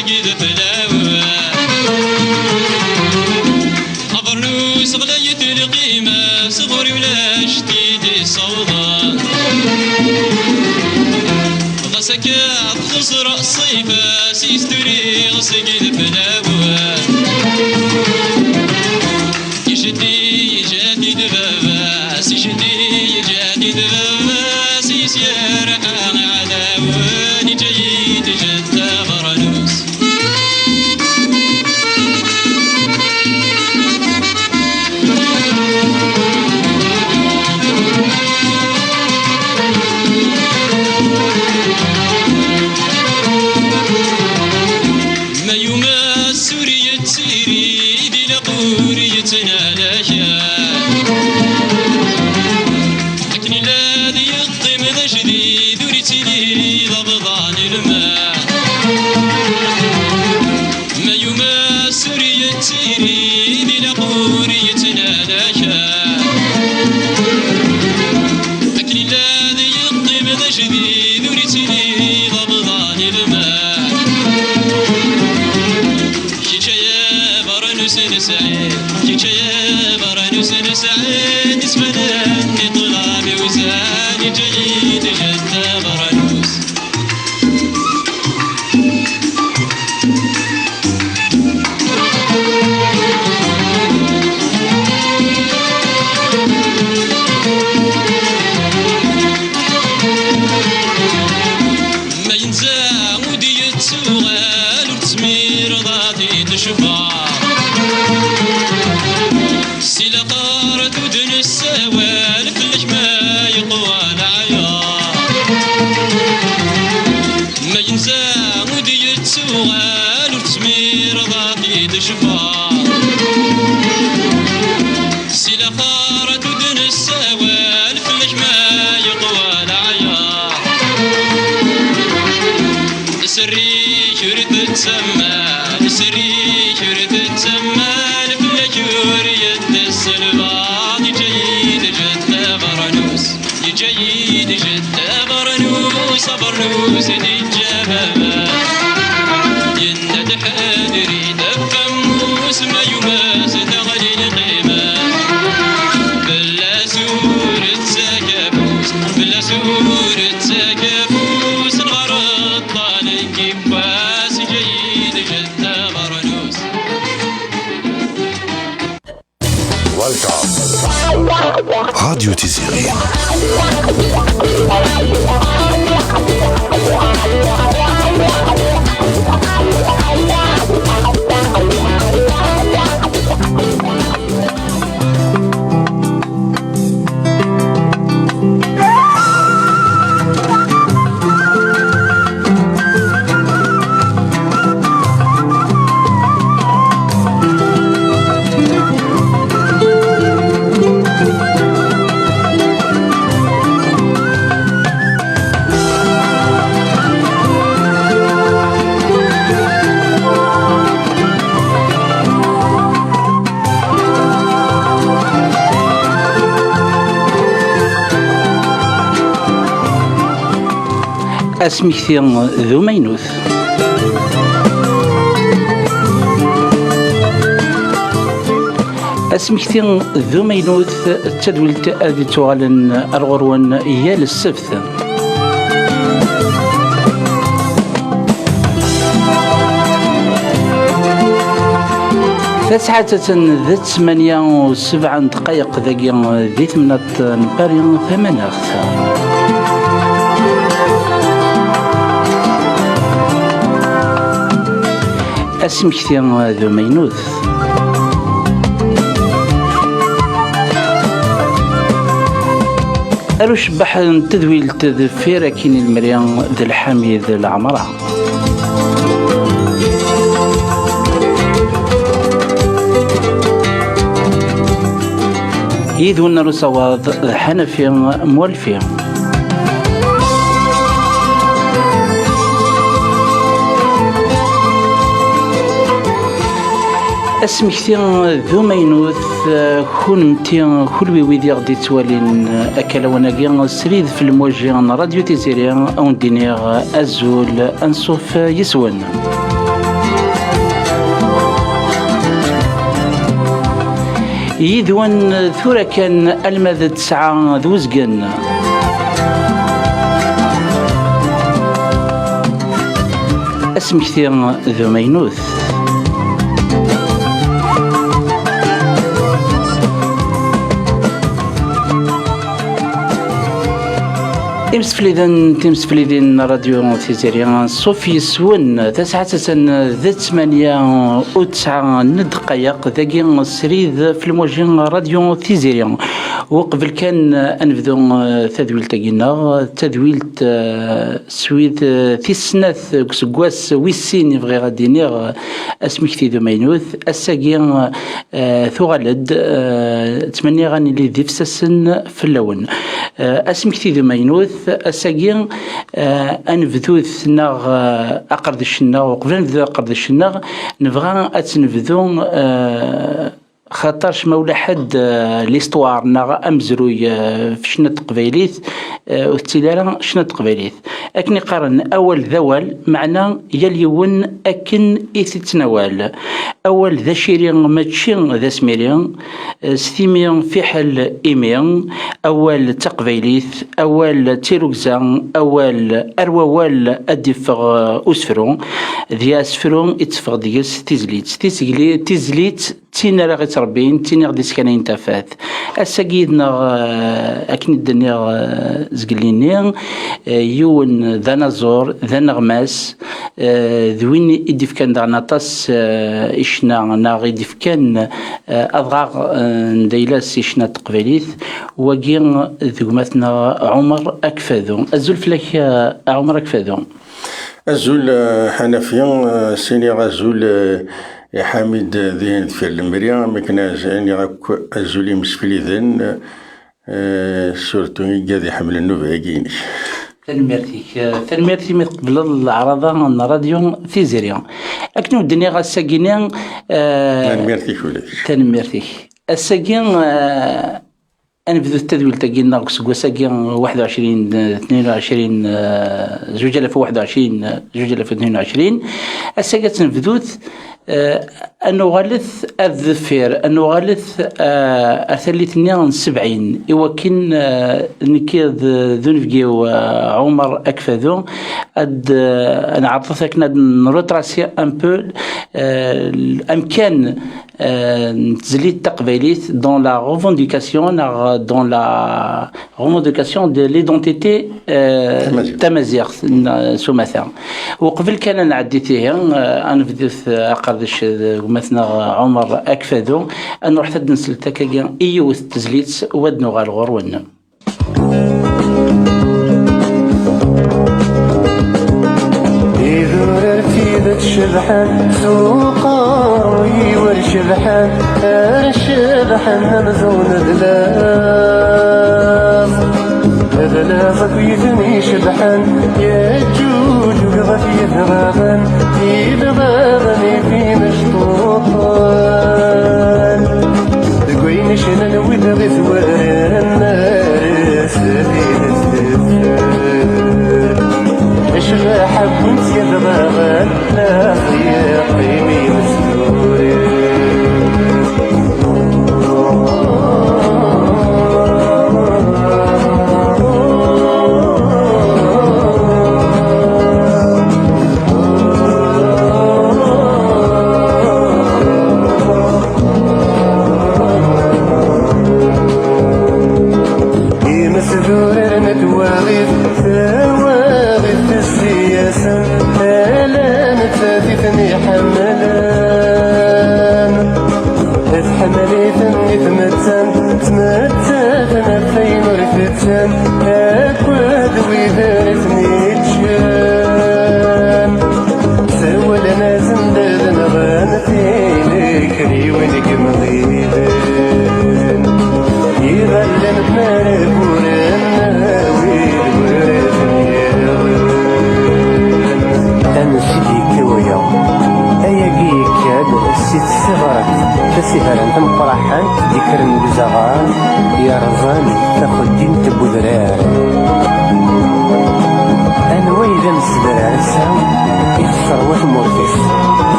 سقيد فلاوة أبرنوس غلاية القيمة صغري ولا شتيدي صوضة غسكات خسر الصيفة سيستري سقيد فلاوة يشدي يجادي دبابة سيشدي يجادي دبابة سيسير عداوة جيد جدة برنوس ما يوم السورية تسيري بلا قورية نالاشا لكن الذي يقدم ذا جديد وريتي لي لبضان الماء ما يوم السورية تسيري بلا قورية نالاشا لكن الذي يقدم ذا جديد وريتي لي لبضان الماء كيكايا برنوس نسعيد كيكايا برنوس نسعيد اسفلني طلابي وزاني جيد جدة برنوس ما ينزع ودي التوغال وتسمير ضاتي تشفار سيلا طارت ودن السوالف لك ما يقوى العيار ما ينزع ودي التوغال وتسمير ضاتي تشفار سيلا طارت ودن السوالف لك ما يقوى العيار سري شرد تسمى سري شرد تسمى لفلك وريد السلباط جيد جدة برنوس جيد جدة برنوس برنوس دي الجبابة يند حادري دفموس ما يماس تغلي القيمة بلا سور التساكفوس بلا سور التساكفوس الغرض طالق كفاس جيد جدة برنوس راديو تيزيرين. أسمكتي ذو مينوث أسمكتي ذو مينوث تدولت أذي توغالن أرغروان يال السبت تسعة ذات 8 دقائق ذاكي ذي 8 نباري 8 أسمكتي ذو مينوث أروش بحر تذويل تذفير كين المريان ذي الحميد العمرة يدون رسواد حنفي مولفي اسمكتي ذو مينوث خونمتي كل ويدي غدي توالين اكل وناقي سريد في الموجه راديو تيزيريا او ندينيغ ازول انصوف يسون يذون ثورة كان المذ 9 ذوزقن اسم كثير ذو مينوث تمسفليدن راديو تيزيريان صوفي سون 9 دقائق ذاكي سريد في الموجه راديو تيزيريان. وقبل كان انفذو تذويل تاقينا تذويل سويد في السناث كسكواس ويسين يبغي غادي نيغ اسمك ذو مينوث الساقي ثغلد تمني غاني اللي ذي فسسن في اللون اسمك ذو مينوث الساقي انفذوث ناغ اقرد الشناغ وقبل نفذو اقرد الشناغ نبغى اتنفذو خاطرش مولا حد ليستوار ناغ امزروي في شنة قبيليث والتلالة شنة قبيليث اكني قارن اول ذوال معنى يليون اكن ايثتنوال اول ذا شيرين ماتشين ذا سميرين ستيمين في حل ايمين اول تقبيليث اول تيروكزان اول اروال ادفغ اسفرون ذي اسفرون اتفغ ديس تيزليت تينا راه غيتربين تينا غادي سكانين تافات الساقيدنا اكن الدنيا زقليني يون ذا نزور ذا نغماس ذوين يديف كان دا نطاس إشنا نا يديف كان أضغاغ نديلاس إشنا تقبليث وقين ذوماتنا عمر أكفاذو الزول فلاك عمر أكفاذو الزول حنفيا سيني غازول يا حميد ذين في المريا مكنا زاني غاك الزولي مسفلي ذن سورتو يقاذي حمل النوفاقيني ثنميرتي من قبل العرضة راديو تيزيريان أكنو الدنيا غا الساقينين ثنميرتي الساقين أنفذو التدويل تاقينا قسقوا ساقين 21 22 2021 الساقين تنفذوت أنه غالث الظفير أنه غالث أثليتني 70 إوكن نكيد ذنفجيو عمر أكفذو أنا عطيتك نروتراسي أن بو الأمكان تزليت تقبيليت dans la revendication de l'identité تمازيغ سمثا وقبل كان نعدي فيه أنا بديت أقردش مثلا عمر أكفذو أن رحت نسلتك كاين إيوث تزليت ودنو غالغور ونم شبحان سوقا يورشبحان الشبحان همزون ذلام ذلام بيثني شبحان يجوج وقضي ذغابان يذغابني في مشطوطان ذقوين شنن وذغي ثوان النار سبيل الثفان اشغى حبوت يذغابان لا قيمي مسلوري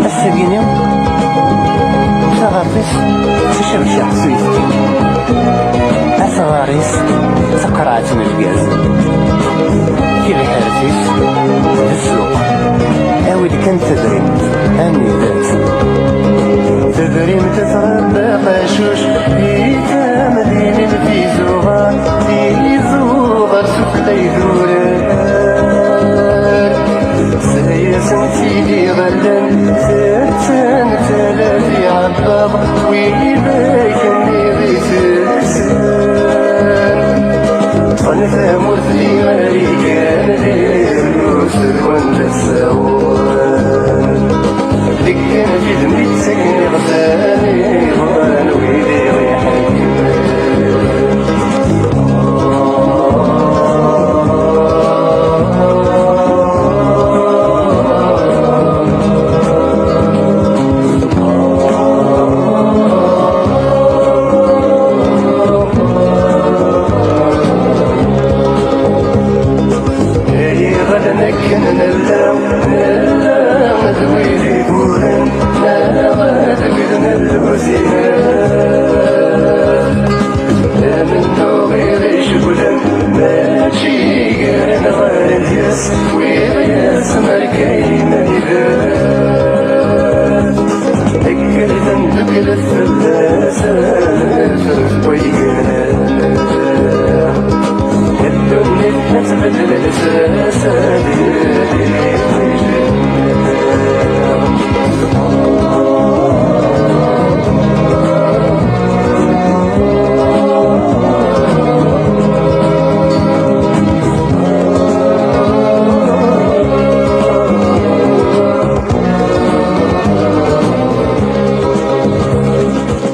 الساقيني تغرفش السيس السوق أوي كان تدريم أني ذات تدريم تتغنى قاشوش بيتا مدين في زوغار في زوغار سفلى يدورار سهيا سنتيلي غلان سرسان تلافي عالباب ويباكني غيسرسان طنفا مرثلي غريقان للروسر والنساوان ذكر في دمي سكن غزالي وانا ويلي غيحكي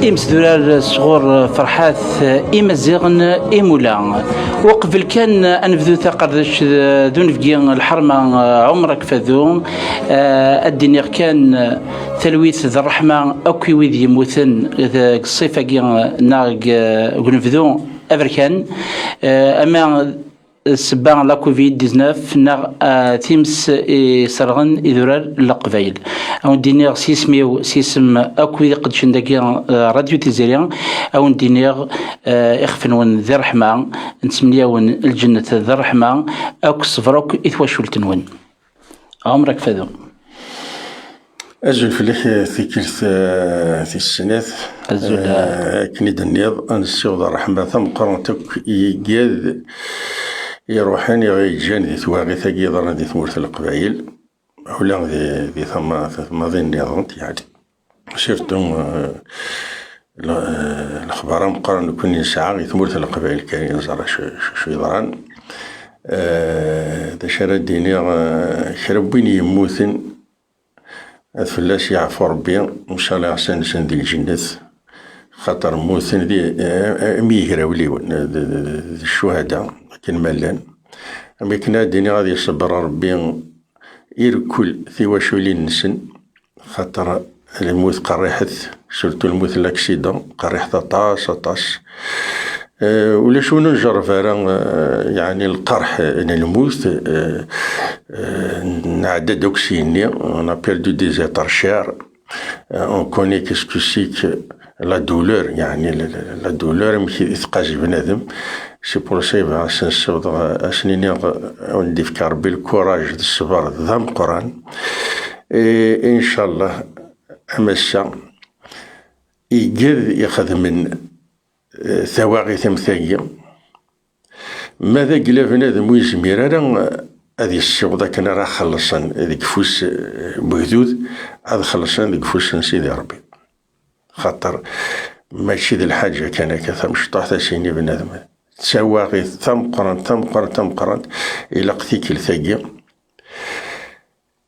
إمسدولار صغور فرحات إمازيغن إمولا وقبل كان أنفذو ثقردش دون فقين الحرمة عمرك فذوم الدنيا كان ثلويث ذا الرحمة أكوي ويذ يموثن الصيفة ناق قنفذو أفريكان أما سبان لا كوفيد 19 نا تيمس سرغن إذرار لقبايل أو دينير سيسميو سيسم أكوي قد شندقي راديو تيزيريان أو دينير إخفنون ذي رحمة نسميون الجنة ذي رحمة أو صفروك إثواشولتنون عمرك فذو أجل فليح ثيكرت في السنات كني دنيض أنسيو ذا رحمة ثم قرنتك يجاد يروحاني غيجان ذي ثواغي ثاقي ضرنا ذي ثمورث القبايل ولا ذي ثم ظن نظمت يعني سيرتو الأخبار مقارنة كوني ساعة ذي ثمورث القبايل كان ينزل شو يضران ذا شرا ديني شربيني يموثن فلاس يعفو ربي إن شاء الله أحسن سن ذي الجنة خاطر موثن ذي ميهرا وليون الشهداء كان ملان أما كنا ديني غادي يصبر ربي يركل ثواشولي نسن خاطر الموت قريحث سورتو الموت لاكسيدون قريحث طاس ولا شنو نجرب يعني القرح الموت نعدى دوكسيني اون بيردو دي زيتر شير اون كوني كيسكو سيك لا دولور يعني لا دولور ماشي يثقاج بنادم سي بور سيفا اسنسود اسنيني وندي في كربي الكوراج الصبر ذم قران ان شاء الله امسا يقدر ياخذ من ثواغي ثمثاقية ماذا قلا بنادم ويزمير انا هذه الشغلة كان راه خلصان ذيك فوس بهدود هذا خلصان ذيك فوس سيدي ربي خاطر ماشي ذي الحاجة كان كثا مشطوح ثاسيني بنادم تسواغي ثم قرنت إلا قثيك الثاقية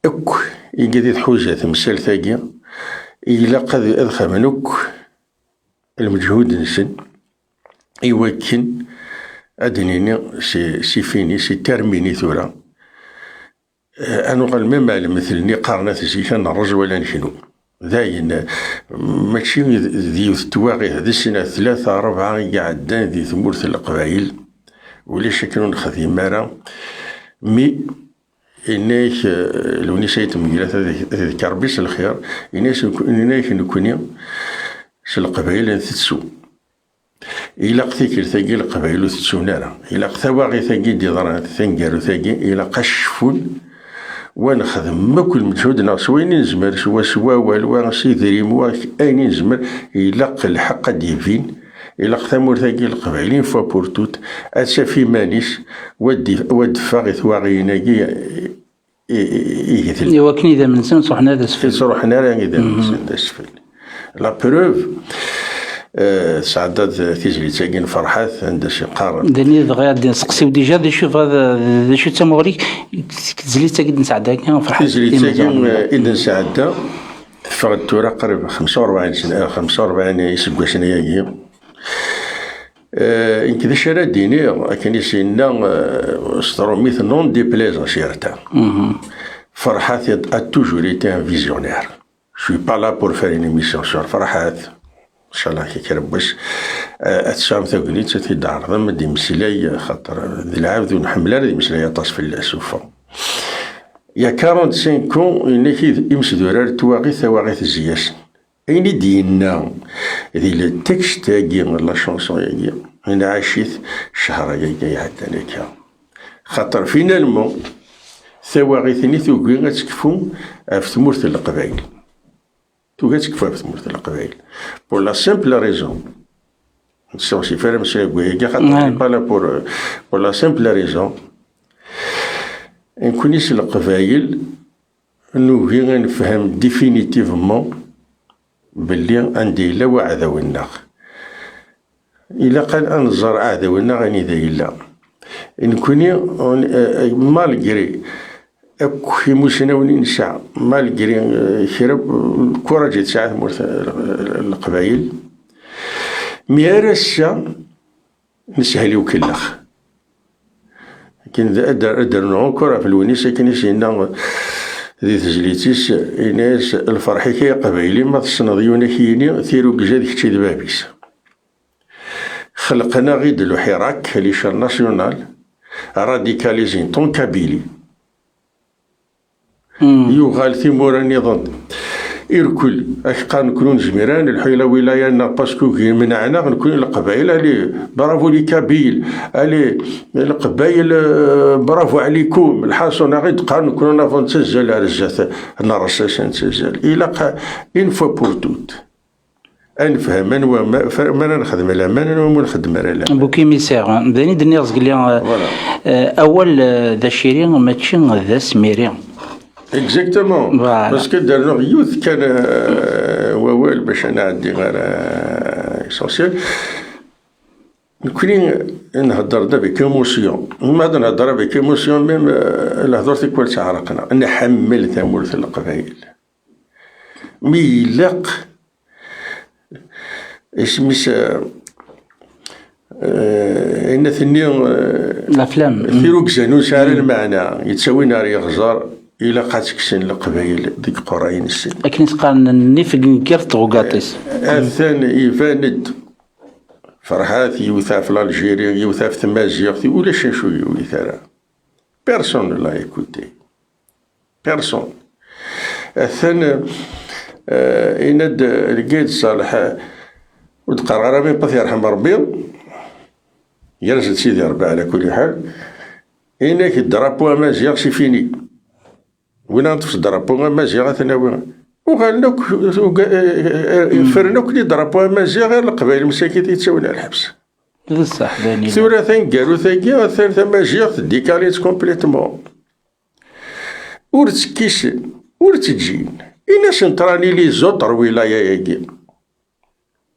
اك يقدر حوزة تمثال ثاقية إلا قد أدخل منك المجهود نسن يوكن أدنيني سي فيني سي ترميني ثورا أنا قال ما معلم مثلني قارنات زيك أنا الرجل ولا نشنو ذاين ماشي ذي تواغي هذه السنة 3 4 قعدان ذي ثمورث القبايل ولا شكلون خذي مارا مي إناك لو نسيت مجلات ذكر بيس الخير إناك نكوني سل القبائل تتسو إلا قتيك ثاقي القبائل وتتسونارا إلا قتواغي ثاقي ديضران ثنقارو ثاقي إلا قشفون ونخدم ما كل مجهود ناقص وين نزمر سوا والو سيدري موا أين نزمر إلا الحق ديفين إلا قتامور ثاقي القبائلين فوا بورتوت أتسا في مانيس ودفا غي ثواغيناكي إيه وكني إذا من سن صحنا هذا سفل صروحنا راه إذا من سن هذا سفل لا بروف سعدات تيجري تاقين فرحات عندها شي قارن داني غادي نسقسيو ديجا دي شوف هذا شو تموري تزلي تاقيد نسعدا كان فرحات تيجري تاقين إذا سعدا فقد تورا قريب 45 سنة 45 يسبقوا سنة إنك ذا شرا ديني كان يسينا ستروميث نون دي بليزا شيرتا فرحات a toujours été un visionnaire. Je suis pas là pour faire une émission sur فرحات إن شاء الله كي كربش أتسام ثقلي تثي دار ضم دي مسلاي خاطر ذي العابد ونحملها ذي مسلاي طاس في السوفة يا 45 كون إنكي يمسدورار تواغي ثواغي الزياس أيني دينا ذي التكست تاقي لا شونسون ياقي أنا عاشيت شهر ياقي عدنا كا خاطر فينالمون ثواغي ثاني ثوقي غتكفو في ثمورة القبائل توقع تكفى في ثمورة القبائل بور لا سيمبل ريزون نسيو شي فارم شي كويكا خاطر با لا بور لا سيمبل ريزون نكونيش القبائل نوغي غنفهم ديفينيتيفمون بلي عندي لا وعذا والناغ إلا قال أنظر عذا والناغ أني ذا إلا نكوني مالغري أكو مسنوني نساء مالغري خرب كورة جيت ساعة مرث القبائل ميارسا نسهلي وكلخ لكن إذا أدر نوع كورة في الونيسة كان يسينا ذي تزليتيس إناس الفرحي كي قبائلي ما تصنضيونا كيني ثيرو كجاد كتشي دبابيس خلقنا غيد الحراك ليشار ناسيونال راديكاليزين طون كابيلي يغال ثمورا النظام إركل أشقا نكونون جميران الحيلة ولايانا باسكو منعنا نكون القبائل ألي برافو لي كابيل ألي القبائل برافو عليكم الحاصل غيد قا نكونون نافون تسجل رزات نرساس نتسجل إلا إن فوا بور توت أنفهم من وما نخدم لا ما نخدم لا بوكي ميسير داني دني رزقلي أول ذا شيرين ماتشي ذا سميرين اكزاكتومون باسكو دارنا يوث كان ووال باش انا عندي غير اسونسيال نكوني نهضر دابا كيموسيون ما نهضر بكيموسيون ميم الهضور تكون تعرقنا نحمل ثمورة القبائل ميلاق اسميس إن ثني الأفلام ثيروك زانو سعر المعنى يتساوي نار يغزار إلا قاتكسن القبائل ديك قراين السن لكن تقارن نفق نكرت وقاطيس الثاني يفاند فرحات يوثا في الجيري يوثا في تمازيغ ولا شنشو يوثا بيرسون لا يكوتي بيرسون الثاني إند لقيت صالح ودقار من بث يرحم ربي يرجل سيدي ربي على كل حال إنك الدرابو مازيغ سي فيني وين نطفش الدرابو مازيغ ثنا وين وقالناك فرناك لي درابو مازيغ غير القبائل المساكين يتساوينا الحبس بصح داني ثورة ثانكارو ثانكيا الثالثة مازيغ ديكاليت كومبليتمون ورتكيش ورتجين إنا سنتراني لي زوطر ولاية يجي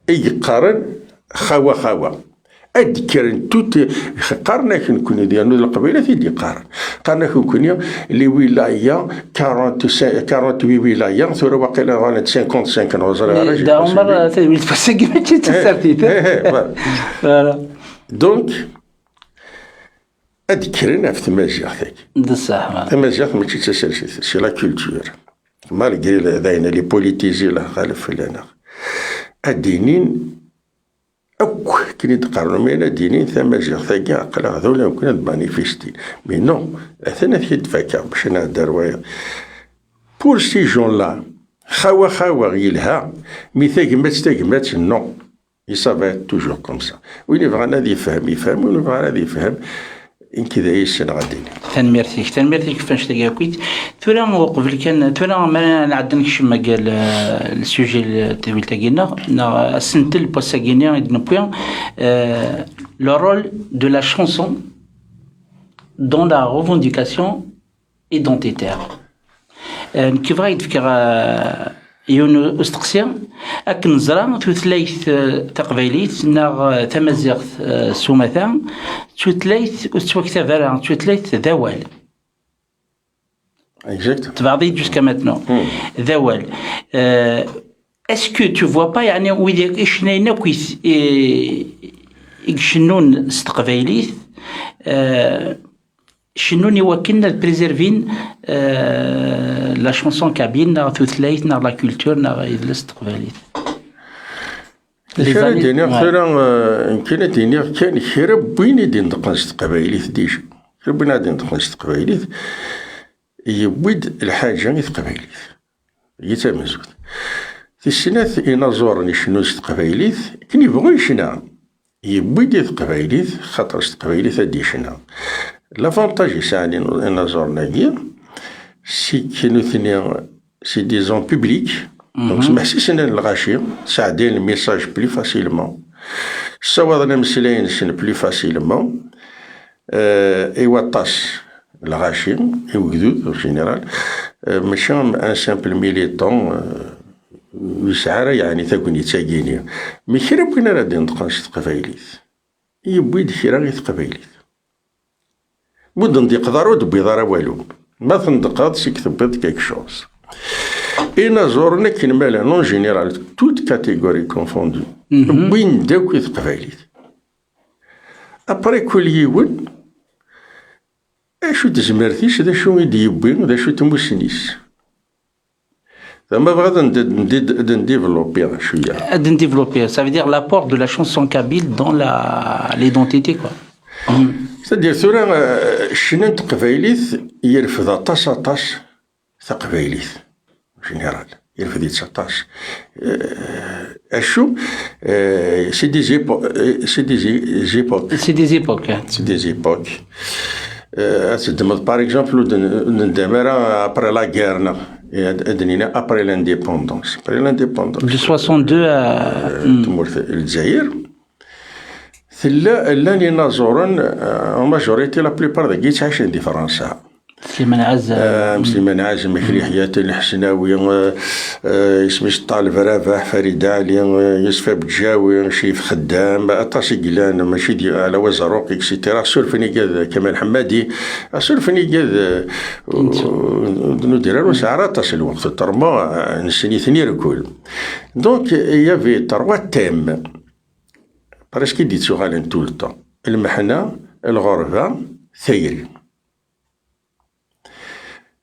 يقارن خوا أذكر توت قارنا كنكون ديالنا القبيلة تيدي قارنا كنكون لي ولاية 48 ولاية ثورة واقيلا غانا 55 وزارة دا عمر تفسق ما تسرتيت دونك أذكرنا في تمازيغ ثاك بصح تمازيغ ماشي تسلسل سي لا كولتور مالغري داينا لي بوليتيزي لا خالف لنا الدينين أكو كني تقارنوا بين الدينين تمازيغ ثاكا عقل هذولا كنا مانيفيستي مي نو أثناء في الدفاكا باش نهدر ويا بور سي جون لا خوا يلها مي تاقمات نو Et ça va être toujours comme ça. وين يبغى غادي يفهم وين يبغى غادي يفهم إن كذا يسن غادي. تنميرتي كيفاش تلاقيت ثورا وقبل كان ثورا ما نعدنك شما قال السوجي اللي تلاقينا نا سنتل بوساغينيا دون بوين le rôle de la chanson dans la revendication identitaire. كيف غادي تفكر يون أستقسيا أكن زرا تثليث تقبيليت ناغ تمزيغ سومثا تثليث وتوكتا فارا تثليث ذوال تبعضي jusqu'à maintenant ذوال est-ce que tu vois pas يعني ويدير إشنينا كويس يشنون استقبيليت شنو يوكلنا البريزيرفين لا شونسون كابين ناغ توثلايت ناغ لا كولتور ناغ الاستقباليت كان دينيغ ثورا كان دينيغ كان خرب وين يدين دقنش تقبايليت ديجا خرب وين يدين دقنش تقبايليت يبويد الحاجة يتقبايليت يتمزود في السنات ينازورني شنو تقبايليت كان يبغو يشنا يبويد يتقبايليت خاطر تقبايليت هادي شنا L'avantage يساعدني نزورناكي سي كانو ثاني سي دي زون بوبليك دونك سمحسيش انا الغاشي ساعدين الميساج بلي فاسيلمون الصواد مسلاين سن بلي فاسيلمون يوطاس الغاشي يوجدود اون جينيرال ماشي ان سامبل ميليتون يسعى يعني تاكوني تاكيني مي خير بغينا غادي ندقاش تقبايليت يبويد خير غير تقبايليت مدن يقدروا دبيض والو ما تندقات سي كتبت كيك شوز إنا زورنا كين مالا نون جينيرال توت كاتيغوري كونفوندو وين داك يتقبايليت أبري كل يوم أشو تزمرتيش دا شو يدي يبين دا شو تموسنيس زعما بغيت نديفلوبي شوية نديفلوبي ça veut dire l'apport de la chanson kabyle dans l'identité quoi. C'est-à-dire ثورا شنان تقبايليت يرفض طاش تقبايليت جينيرال يرفض 19 اشو سي دي زيبوك تدمض باغ اكزومبل ندمرا ابري لا غيرنا ادنينا ابري لانديبوندونس de 62 تمورت الجزائر اللي نازورن ماجوريتي لا بليبار داكيت عايشين دي فرنسا مسلمان عازم مكري حياتي الحسناوي اسمش طالب رابح فريد علي يوسف بجاوي شريف خدام اطاسي قلان ماشي دي على وزروق اكسيتيرا سولفني كذا كمال حمادي سولفني كذا ندير وسعرات تصل الوقت ترما نسني ثني ركول دونك يافي تروا تيم براسكي ديت سوغالين طول الطون المحنة الغربة ثيري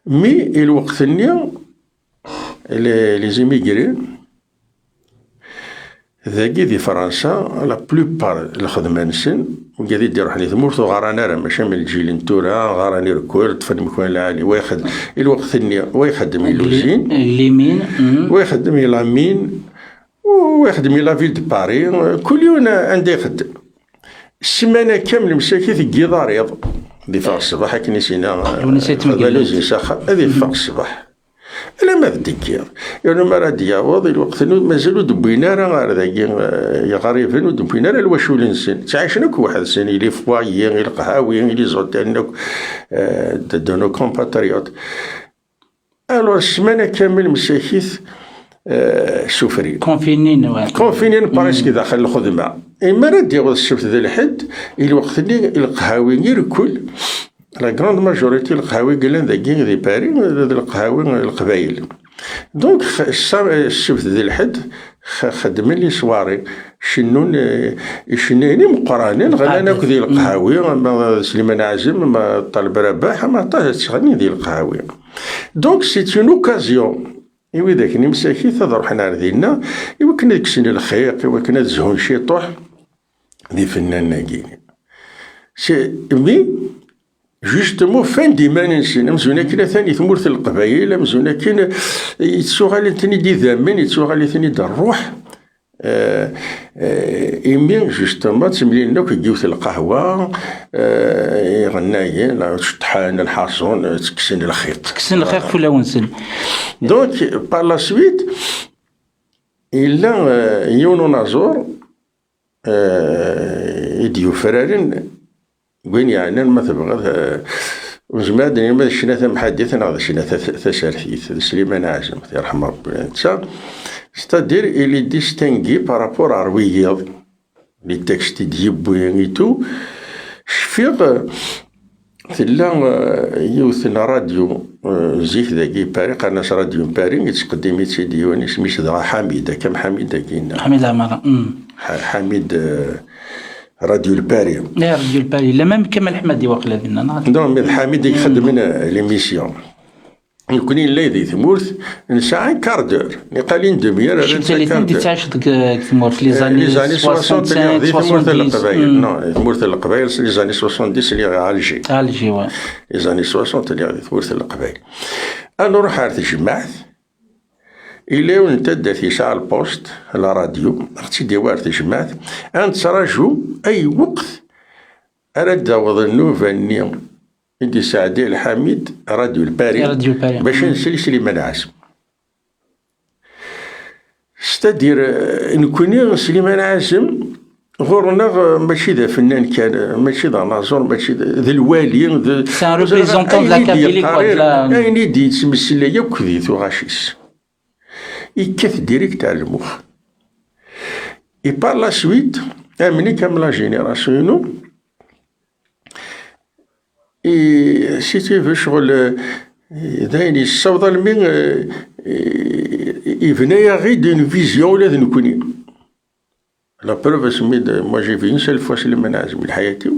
مي الوقت النيا لي زيميغري ذاكي دي فرنسا لا بلوبار الخدمة نسن وقاعد يديرو حني ثمورتو غاراني راه ماشي من الجيل نتورا غاراني ركورد فن مكوان العالي وياخد الوقت النيا ويخدم اللوزين ليمين ويخدم لامين ويخدم لا فيل دو باري كل يوم عندي يخدم السمانة كامل مساكي ثقي ضريض دي فاق الصباح كي نسينا بالوزين ساخا هذه فاق الصباح الا ما ذكر يعني ما راه دياوض الوقت مازالو دبينا راه ذاكي يا غريفين ودبينا راه الواشول نسن تعيشناك واحد السنه لي فوايي لي القهاوي لي زوتانك دونو كومباتريوت الو السمانة كامل مساكيث سفري كونفينين باريسكي داخل الخدمة إما راه ديال السبت ذا الحد الوقت اللي القهاوي يركل لا كروند ماجوريتي القهاوي قالن ذاكي ذي باري القهاوي القبايل دونك السبت ذا الحد خدم لي سواري شنون شنيني مقرانين غانا ناكل ذي القهاوي سليمان عازم ما طالب رباح ما طاش تغني ذي القهاوي دونك سي اون اوكازيون إوا ذاك نمساكي تضرب حنا ردينا إوا كنا كسني الخيق إوا كنا تزهون شيطوح ذي فنان ناقيني سي مي جوستومون فان ديما نسينا مزونا كنا ثاني ثمورت القبايل مزونا كنا يتسوغالي ثاني دي ذامن يتسوغالي ثاني دا الروح إيمين جوستومون تملين لوك يجيوث القهوة يغناين الشطحان الحاصون تكسن الخيط في الأونسن. دونك بار لا سويت إلا يونو نازور يديو فرارين وين يعني ما تبغى وزماد ما الشناثة محدثة هذا الشناثة ثسارثيث سليمان عازم يرحم ربي انت ستادير إلي ديستانغي بارابور عرويض لي تكست ديبوين ايتو شفيغ ثلا يوثنا راديو زيك ذاكي باري قناص راديو باري يتقدم يتسيديوني سميت دغا حميدة كم حميدة كاين حميد عمارة حميد راديو الباري لا راديو الباري لا ميم كمال حمادي واقيلا بينا نو حميد يخدم ليميسيون يكونين ليدي ثمورث نساعة كاردور نقالين دمير شتاليتين دي تعيش ثمورث لي زاني 60 ثمورث القبايل نو ثمورث القبايل لي زاني 70 اللي عالجي واه لي زاني 60 اللي ثمورث القبايل انا نروح عرفت جماعت إلا ونتدى في ساعة البوست على راديو اختي ديوار جماعت أن تراجو أي وقت أرد وظنو فاني عندي سعدي الحميد راديو الباري باش نسلي سليمان عازم ستادير نكوني سليمان عازم غورنا ماشي ذا فنان كان ماشي ذا ناظور ماشي ذا الوالي سي ان ريبريزونطون دو لا كابيلي كوا اين دي تمثل ليا كذيت وغاشيس يكث ديريكت على المخ اي بار لا سويت امني كامل لا جينيراسيون اي سيتي في شغل دايني الصوت المين يبنايا غير دون فيزيون ولا نكوني لا بروف سميت ما جي في نسال فوا سليمان عازم حياتي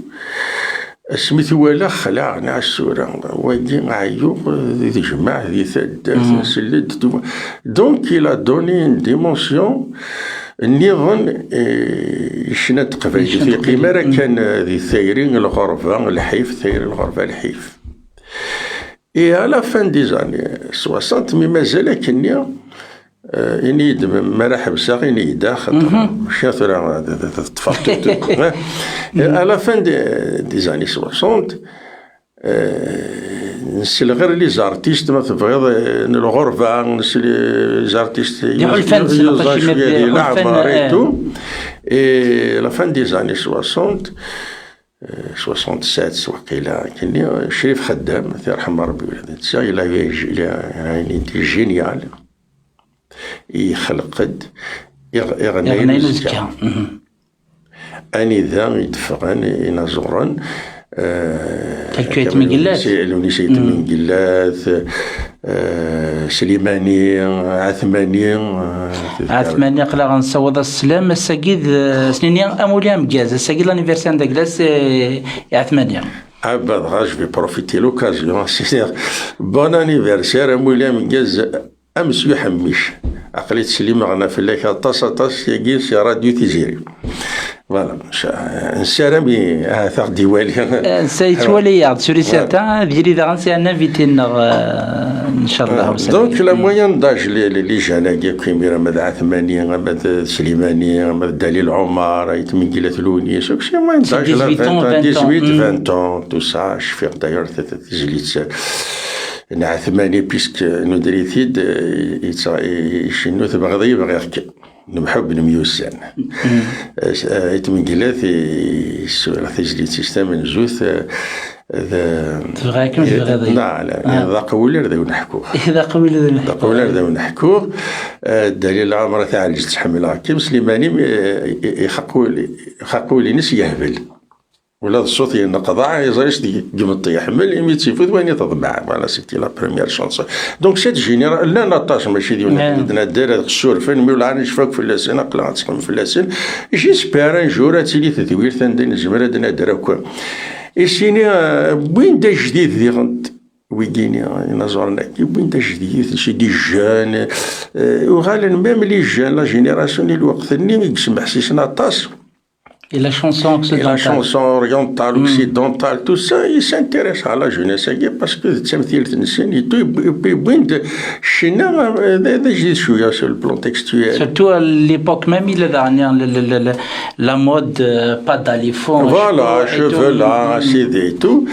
سميت ولا خلع نع الصورة ويجي عيوق ذي جماعة ذي ثاد سلد دونك إلا دوني ان ديمونسيون النظام يشنات قبل في قمارة كان ذي ثايرين الغرفة الحيف ثاير الغرفة الحيف إي على فان دي زاني 60 مي مازال كني إني مرحب ساقي إني داخل شاطر تفرطت على فان دي زاني 60 نسل غير لي زارتيست ما تبغيض الغرفة نسل لي زارتيست يلعب ريتو اي لا فان دي زاني 60 67 وقيلا كني شريف خدام الله يرحم ربي ولاد إلا يعني دي جينيال يخلق قد يغني الزكاة أني ذا يدفغن ينزورن تلكيت من قلات لونيسيت من قلات سليماني عثماني قلا غنصوض السلام الساقيد سنيني اموليا مكاز الساقيد لانيفرسير دا كلاس عثماني عباد غاج في بروفيتي لوكازيون بون انيفرسير اموليا مكاز امس يحميش عقلية سليم غنا في الليك طاس يجيس يا راديو تيزيري فوالا نسارمي ثاق ديوالي سيتولي يعد سوري سيرتان ديري ذا غنسي ان انفيتينا ان شاء الله دونك لا موين داج لي جانا كيميرا ماذا عثماني ماذا سليماني ماذا دليل عمر يتمنقلة ثلوني شي موين داج لا 18 20 تو سا شفيق داير تجليت عثماني بيسك ندري ثيد شنو تبغي يبغي يحكي نمحب نميوسان يتمنقلات السؤال تجليد سيستم نزوث تبغاكم تبغي لا ذا قولي ذا ونحكوه ذا قولي ذا ونحكوه الدليل العمر تاع اللي تحمل كيم سليماني يخقولي نس يهبل ولا الصوت ينقضع يزايش دي قمطي يحمل يميت سيفوت وين يتضبع فوالا سيتي لا بريمير شونسون دونك سيت جينيرال لا نطاش ماشي ديال بدنا دير هذاك السور فين مي عارف فوق في اللسان قلا تسقم في اللسان جيسبير ان جور تيلي تدوير ثندين الجمره دنا دراكو يسيني وين دا جديد ذي غنت ويجيني نزورنا وين دا جديد شي دي جان وغالبا ميم لي جان لا جينيراسيون الوقت اللي يقسم حسيسنا طاس Et la chanson Et la occidentale. chanson orientale, occidentale, tout ça, ils s'intéressent à la jeunesse parce que التمثيل تنسين يبين الشنا يجي شوية sur le plan textuel. Surtout à l'époque même, il est dernière, la mode, pas d'alifon. Voilà, cheveux là, CD et tout.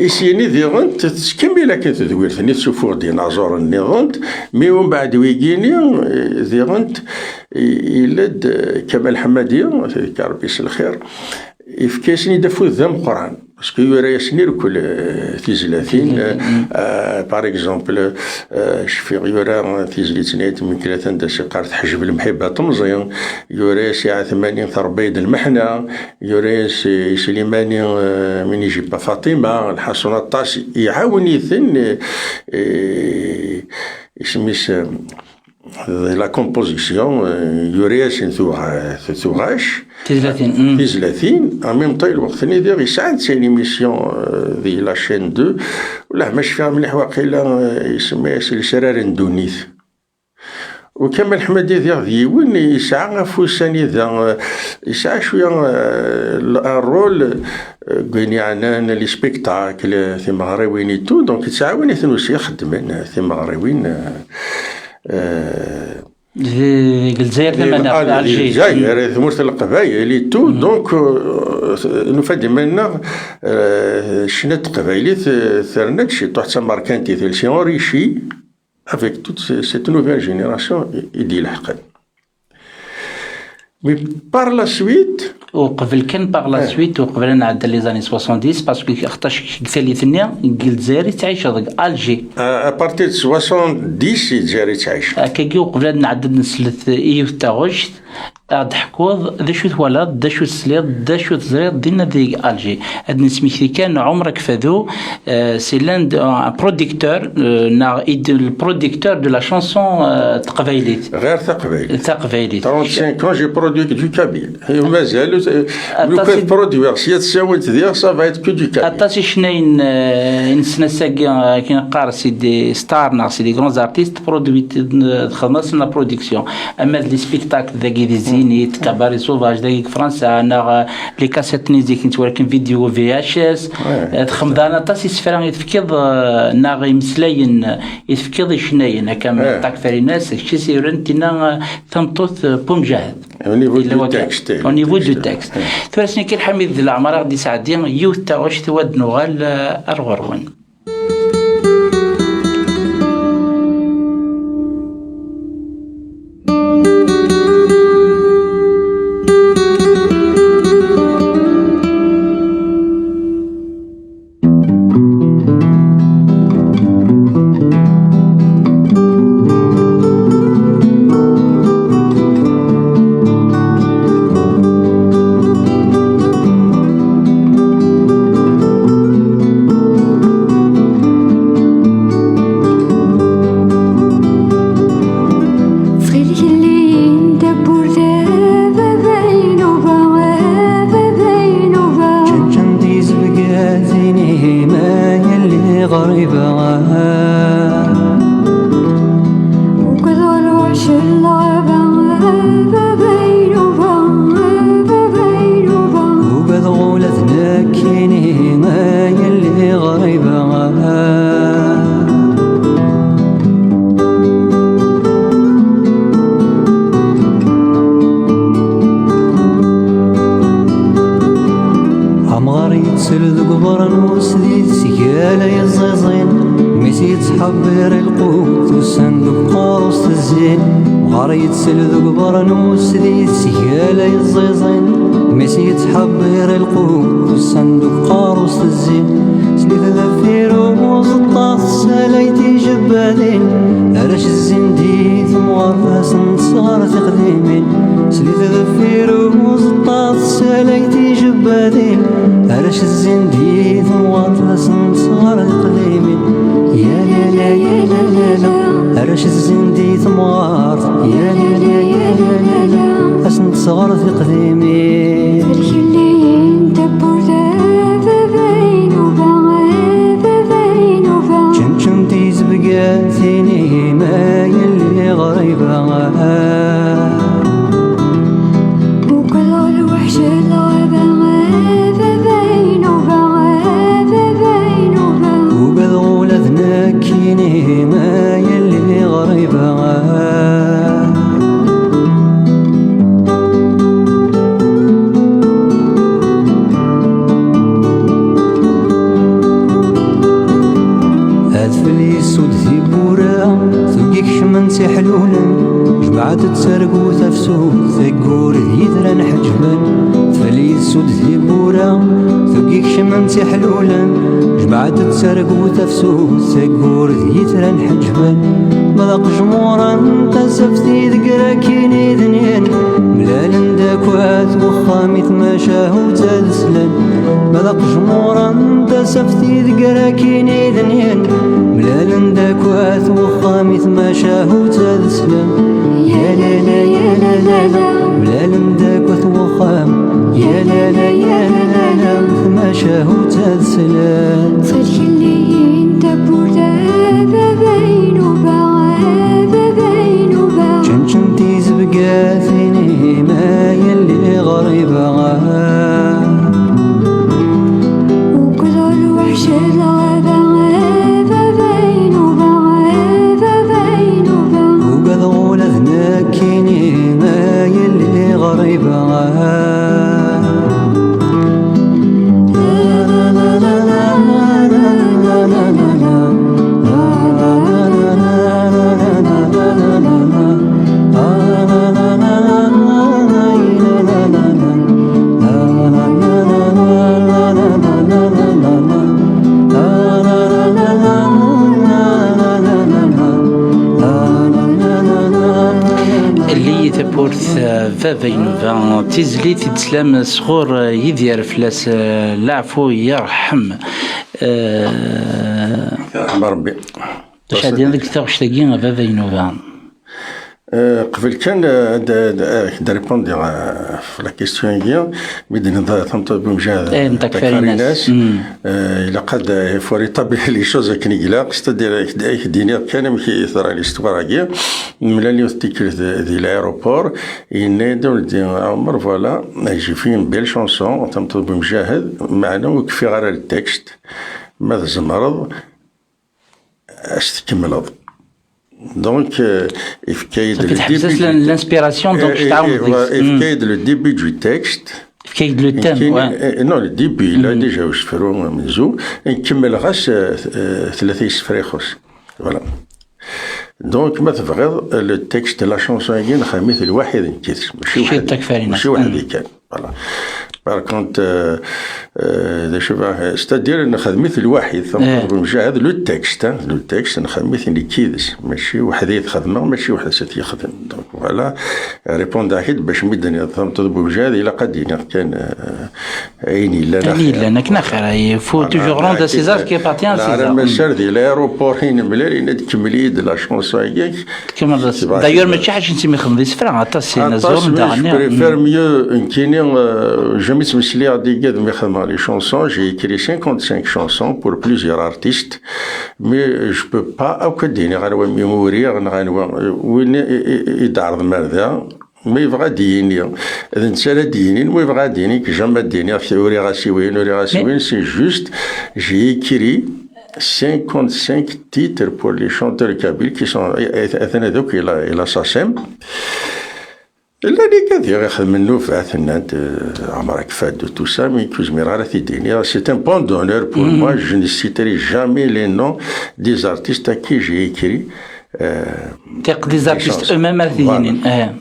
إسيني ذيغنت تكمل كنت تقول ثاني تشوفوا ديناصور النظام مي ومن بعد ويجيني ذيغنت يلد كمال حمادية ذكر ربي الخير يفكاسني دفو ذم قران باسكو يورا يسني كل تيزلاتين باغ اكزومبل شفي يورا تيزليتنيت من ثلاثة داس قارت حجب المحبة تمزيان يورا ساعة 80 ثربيد المحنة يورا سليماني من يجيب فاطمة الحسن الطاسي يعاوني ثن اسميس la composition يوريا ثوغاش تيزلاتين en même temps الوقت ثاني دير يساعد سي ليميسيون ذي لا شين 2 ولا ماشي فيها مليح واقيلا يسمى سرار ندونيث وكمال حمادي دياليون يسعى فوساني ذا يسعى شويه الرول كويني عنان لي سبيكتاكل ثي مغربيين تو دونك يتعاون يثنوس يخدمن ثي مغربيين الجزائر لما الجزائر ثمورة القبائل تو دونك نفدي منا شنات قبائلي ثرنات شي تحت ماركانتي ثل شي اوريشي avec toute cette nouvelle génération يدي الحقن mais par la suite وقبل كان باغ لا سويت وقبل نعدل لي زاني 70 باسكو خاطرش ثالثني الجزائر تعيش هذاك الجي ابارتي 70 الجزائر تعيش كي وقبل نعدل نسلت ايوث تاغوش ضحكوض ذا شو ثوالد ذا شو السليط ذا شو تزريط دينا ذي الجي هاد نسميكي كان عمرك فذو سي لاند بروديكتور نا البروديكتور دو لا شانسون تقبايليت غير تقبايليت 35 كون جي برودوي دو كابيل مازال لو كان برودوير سي تساويت ديال سا فايت كو دو كابيل اتاسي شناين نسنساكي كي نقار سي دي ستار سي دي غران ارتيست برودويت خلصنا برودكسيون اما لي سبيكتاكل ذاكي دي زينيت كباري سوفاج دايك فرنسا انا لي كاسيت نيزي كنت ولكن فيديو في اتش اس تخمدانا تاسي سفران يتفكض ناغي مسلاين يتفكض شناين كما تاك فريناس شي سيرنتنا ثمطوث بومجاهد au niveau du texte au niveau du texte ثورسني كي الحميد العمر غادي سعدين يوث تاوش تود نغال ارغرون وكل الوحشة شمن سحلولا جمعت تسرقو تفسو ثقور يدرا حجبا فلي سود ثبورا ثقيك شمن سحلولا جمعت تسرقو تفسو ثقور يدرا حجبا مذاق جمورا تسفتي ذكرا كيني ذنين ملال داكوات وخامي تماشاه وتسلن مذاق جمورا تسفتي ذكرا كيني ذنين ملال داكوات وخامي تماشاه وتسلن يا لا لا يا لا لا لا ملال داكوات وخام يا لا لا يا لا لا تماشاه وتسلن صدق اللي انت بوردا بين شنشنتي زبقا ثيني ما يلي غريبة وكذا الوحش الغابة بين وكذا غولتنا كيني ما يلي غريبة فافينوفا تيزلي تتسلام صغور يدير فلاس العفو يرحم يرحم ربي. واش غادي هذيك تاغشتاكي فافينوفا قبل كان دا ريبوندي في لا كيستيون هي بدنا ثمطوا بمجهد الناس الى قد فور طبيعي لي شوز كني قلا ستادير دينير كان مشي ثرا ليستوار ملي يفتكر دي الايروبور ينادوا لدي عمر فوالا جي فين بيل شونسون ثمطوا بمجهد معنا وكفي غير التكست ماذا زمرض اش تكمل Donc, il l'inspiration, donc je t'ai le début du texte. Le thème, ouais. Non, le début, il a déjà eu ce phénomène, et qui me le reste, voilà. Donc, le texte de la chanson, il y a un واحد ماشي واحد اللي كان. Voilà. Par contre, c'est-à-dire نخدميت الواحد هذا لو تكست نخدميت اللي كيدس ماشي واحد يخدمه ماشي واحد سات يخدم دونك فوالا ريبوند واحد باش مدني تطلب وجهاد الى قد كان عيني لنا كنا خير فو توجور روند سيزار كي بارتيان سيزار المسار ديال الايروبور هنا ملي تكملي د لا شونسون هيك كما دايور ماشي حاجه انت ما خدمتيش فرا عطاسي نزور داغني بريفير ميو كاينين jamais تمثلي غادي قد ما خدم لي شونسون j'ai écrit 55 chansons pour plusieurs artistes mais je peux pas أكديني غنوا ميموري غنوا وين يدعرض مرذا ما يبغى ديني إذا نسال ديني ما يبغى ديني كجامع ديني في وري غاسي وين c'est juste j'ai écrit 55 titres pour les chanteurs kabyles qui sont أثناء ذوك إلى SACEM الذي كثير ياخذ منه في أثناء عمرك فاد tout ça mais que je me rends c'est un bon d'honneur pour moi je ne citerai jamais les noms des artistes à qui j'ai écrit des artistes eux-mêmes الثانيين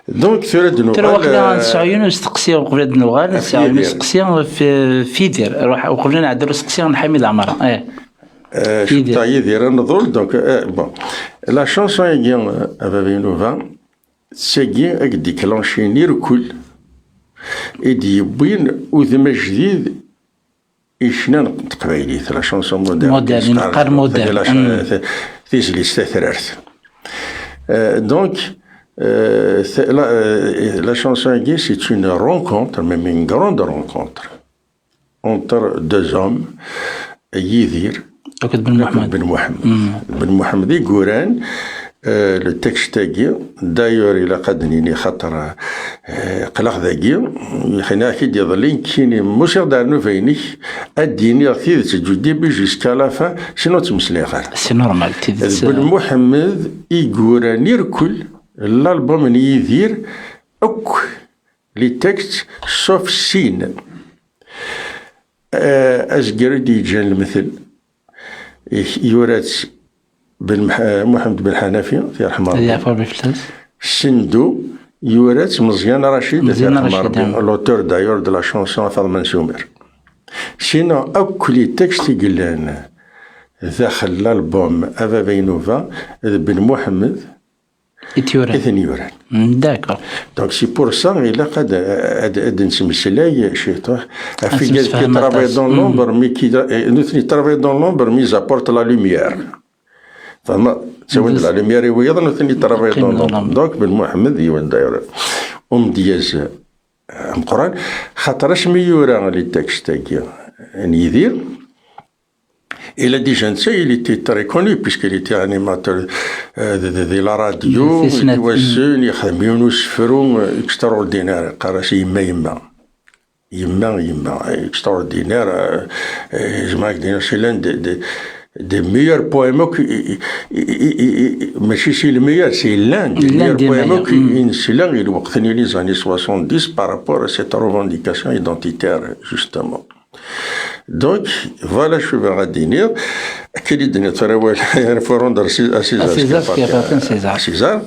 دونك ثلاث نوغال ترى وقتنا نسعيون نستقسيو قبل نوغال نسعيون نستقسيو في فيدير روح وقبلنا نعدلو نستقسيو حميد عمرة يدير نضل دونك بون لا شانسون هي افافينوفا ساقي أقدي كلانشيني ركل إدي يبين وذما جديد إشنا تقبايلي لا شانسون مودرن نقار مودرن ثيس لي استثررت دونك la chanson gay c'est une rencontre même une grande rencontre entre deux hommes يدير بن محمد يقولان لو تكست تاعي دايور الى قدني خاطر قلق ذاكي حنا كي يظلين كاين موسيقى دارنا فيني اديني ثيث جو ديبي جوسكا لا فا شنو تمسلي غير سي نورمال بن محمد يقوراني ركل الالبوم يدير اوك لي تكست سوف سين اشقر دي جان المثل يورات محمد بن حنفي الله يرحمه هذه عفوا بفلس. سندو يورات مزيان رشيد مزيان الله يرحمه رشيد، ربي لوتور دايور دو لا شونسون فاطمه نسومر. سينو اكلي تكستي قلان داخل الالبوم افا بينوفا بن محمد إتيوران. اثني يوران. داكور. دونك سي بور سا إلا قد نسمسلاي شي طوح في نسمس كي فهم ترافاي التاس. دون لومبر مي كي نوثني ترافاي دون لومبر مي زابورت لا لوميير فما تسوي لا لوميير يويض نوثني ترافاي دون لومبر دونك بن محمد يوان داير دياز القران خاطرش مي يورا لي تكست نيدير. Il a déjà il était très connu puisqu'il était animateur de la radio. Il was يخدم يونس فرون extraordinaire قراش يما extraordinaire. Je m'en c'est l'un des meilleurs poèmes ماشي سي le meilleur, c'est l'un des meilleurs poèmes qu'il il وقتني les années 70 par rapport à cette revendication identitaire justement. Donc, voilà, je vais redire. Quel est le travail? Il faut rendre à César.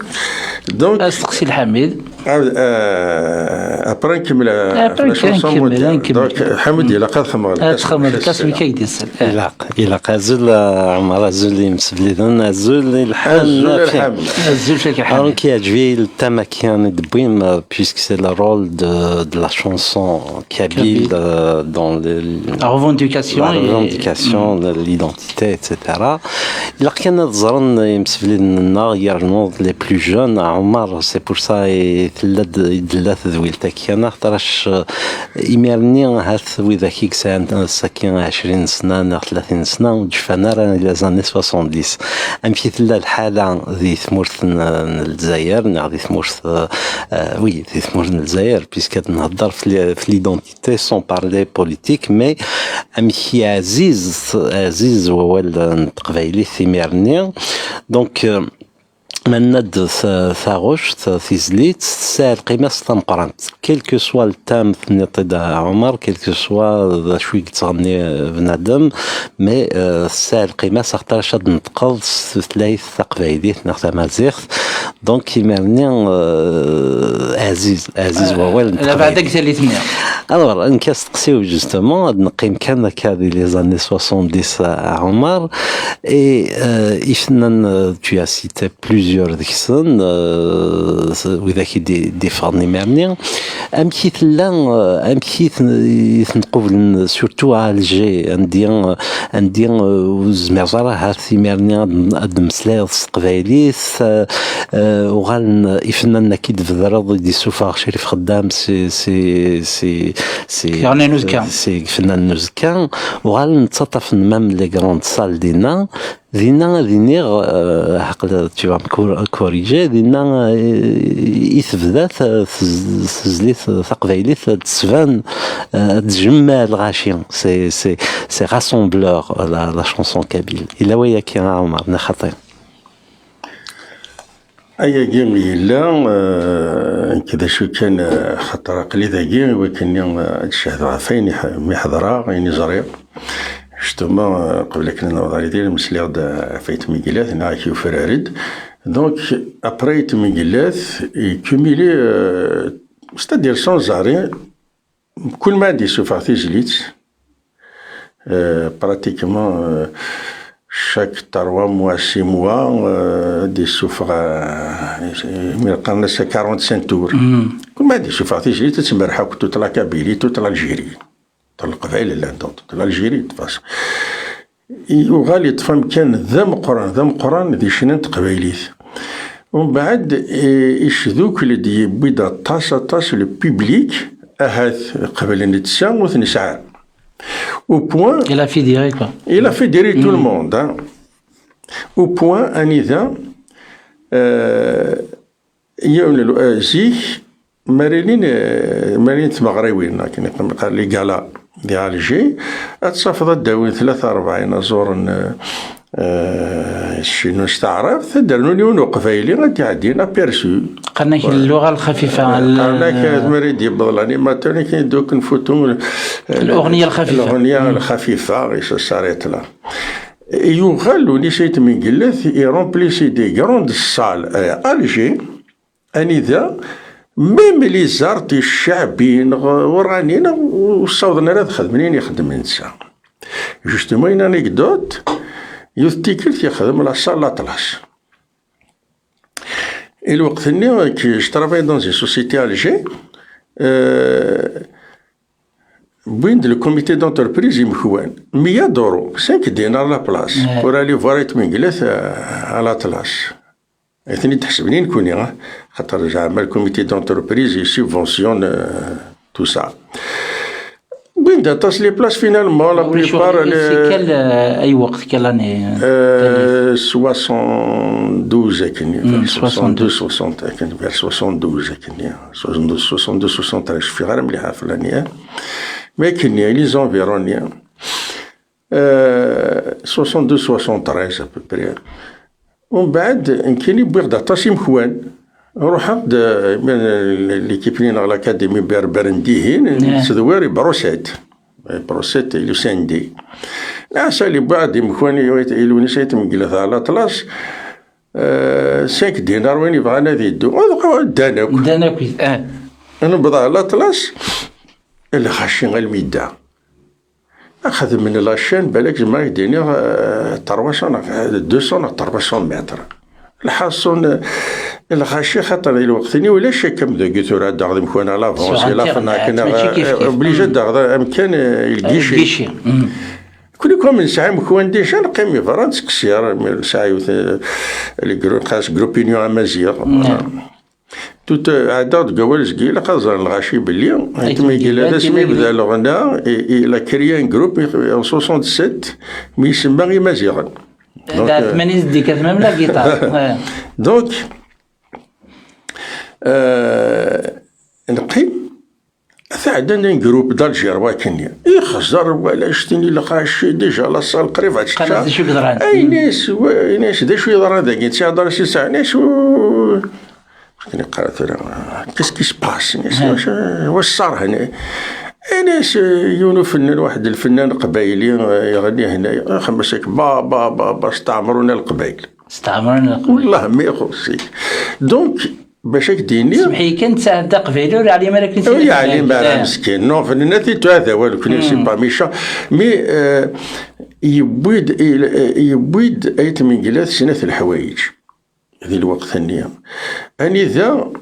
Donc, après نكمل la chanson moderne. Donc, حمد إلا قد خمر الكاس بكيدي السل. إلا قازل عمر زول مسبليدون زول الحان الزول شكل الحان. Donc, كيعجبني الثمة كيان دبويم puisque c'est le rôle de la chanson kabyle dans la revendication de l'identité etc. إلا كان تزرن مسبليدون يرنوض les plus jeunes عمر c'est pour ça ثلاث ذويلتك كان خاطرش إيميرني هاث وإذا كيك ساكن 20 سنة 30 سنة وجفانا رانا إلى زاني 70 أمشي ثلا الحالة ذي ثمورث الجزائر ذي ثمورث ذي ثمورث الجزائر بيسكات نهضر في ليدونتيتي سون بارلي بوليتيك مي أمشي عزيز ووال تقبايلي ثيميرني دونك مناد ثاغوش ثيزليت سال قيمة ستمقران كيلكو سوا التام ثنيطيدا عمر كيلكو سوا ذا شوي تغني بنادم مي سال قيمة سختار شاد نتقض ثلاث ثقبايدي ناخذ مازيغ دونك كيمرني عزيز ووال لا بعدك ثالث منيا alors نكاس تقسيو جوستومون نقيم كان هذه لي زاني 70 عمر et ifnan tu as cité plusieurs ديكسون وذاك دي فارني مرني امكي نقول سورتو على الجي عندي زمرزره هاثي مرني اد مسلاي قبايليث وغال ifnan كيد في الرض دي سوفا شريف خدام سي يعني نوزكان سي فنان نوزكان وغال نتصطف مام لي غراند سال دينا دينا عقل تشوف كوريجي دينا يثبت زليت ثقبايليت تسفان تجمع الغاشي سي راسsembleur la chanson kabyle الا ويا كي عمر نخطي أي جيم يلا كذا شو كان خطر قليل جيم ولكن الشهد عفين محضرة يعني زريق شتما قبل كنا نوضع ديال مسليغ دا فايت ميغيلاث ناكي وفرارد دونك ابريت ميغيلاث يكوميلي ستادير سون زاري كل ما دي سوفاثي جليت براتيكمون chaque 3 mois 6 mois des souffres من 45 tours كل ما دي سوفاثي جليت تسمرحا toute la Kabylie toute l'Algérie القبائل اللي عندهم الجيري تفاص يغالي يطفم كان ذم قران ذي شننت قبايليث ومن بعد يشذوك اللي دي بيدا طاس لو بيبليك اهاث قبل نتسا وثنسعى au point il a fédéré tout le monde hein. au point انذا يوم زيك مارين تمغريوين لكن قال لي قال دي الجي اتصافض الداوين 43 زورن شنو استعرف ثدرنوني ونوقفايلي غادي عدينا بيرسو قالنا كاين اللغه الخفيفه قالنا كاين مريد يبضلاني ما تاني كاين دوك نفوتو الاغنيه الخفيفه غيش صارت لا يغال ونسيت من قلت يرومبليسي دي غروند سال ألجي أنذا ميم لي زارتي الشعبيين ورانينا وصاودنا راه خدمين يخدم نسا جوستومون اون انيكدوت يفتكرت يخدم لا سال لاطلاس الوقت اللي كي جترافاي دون زي سوسيتي الجي بوين دو الكوميتي دونتربريز يمكوان 100 دورو 5 دينار لا بلاص بور الي فواريت من قلت على لاطلاس اثني تحسبني نكوني خاطر زعما الكوميتي دونتربريز يسيبونسيون تو سا وين داتاس لي بلاس فينالمون لا بليبار كال اي وقت كال اني 72 كني 62 60 كني 72 كني 62 63 في غير مليحه في الانيه ما كني لي زونفيرونيا 62 63 ابوبري ومن بعد كاين بوغ داتاس مخوان روحت من ليكيبين على الاكاديمي برنديهين سدواري بروسيت لو ساندي سالي بعد مخواني يلوني سيت مقلث على طلاس 5 دينار وين يبغى نادي يدو داناك انا بضع على طلاس اللي خاشين الميدا اخذ من لاشين بالك ما يديني 200 متر الحاصون الغاشي خاطر الوقتني ولا شك من قلت له داغ مكون لافونس لا فنا كنا بليجا داغ امكان الكيشي كل من ساعه مكون ديجا نقيم فرنسا كسير من ساعه لي خاص جروبينيو امازيغ توت عدد قوالز قيل قزر الغاشي باللي انتما يقول هذا سمي بدا الغناء الى كريان جروب 67 مي يسمى مازيغ لا 80 ديك تمام لا جيتار دونك نقيم عندنا جروب دالجير واكنيا يخزر ولا شتيني لقاش ديجا لا صال قريب هاد الشيء قالت شو قدران اي ناس دا شو يضرا داك انت هضر شي ساعه ناس كني قرات كيس باس ناس واش صار هنا ناس يونو فنان واحد الفنان قبايلي يغني هنايا خمسك با استعمرونا القبايل والله ما يخصك دونك باش ديني سمحي كنت ساعه قبيله ولا علي مالك انت يعني ما مسكين نو فنانتي هذا والو كني سي با ميشا مي يبويد ايت من جلات سنه الحوايج هذه الوقت ثانيه اني ذا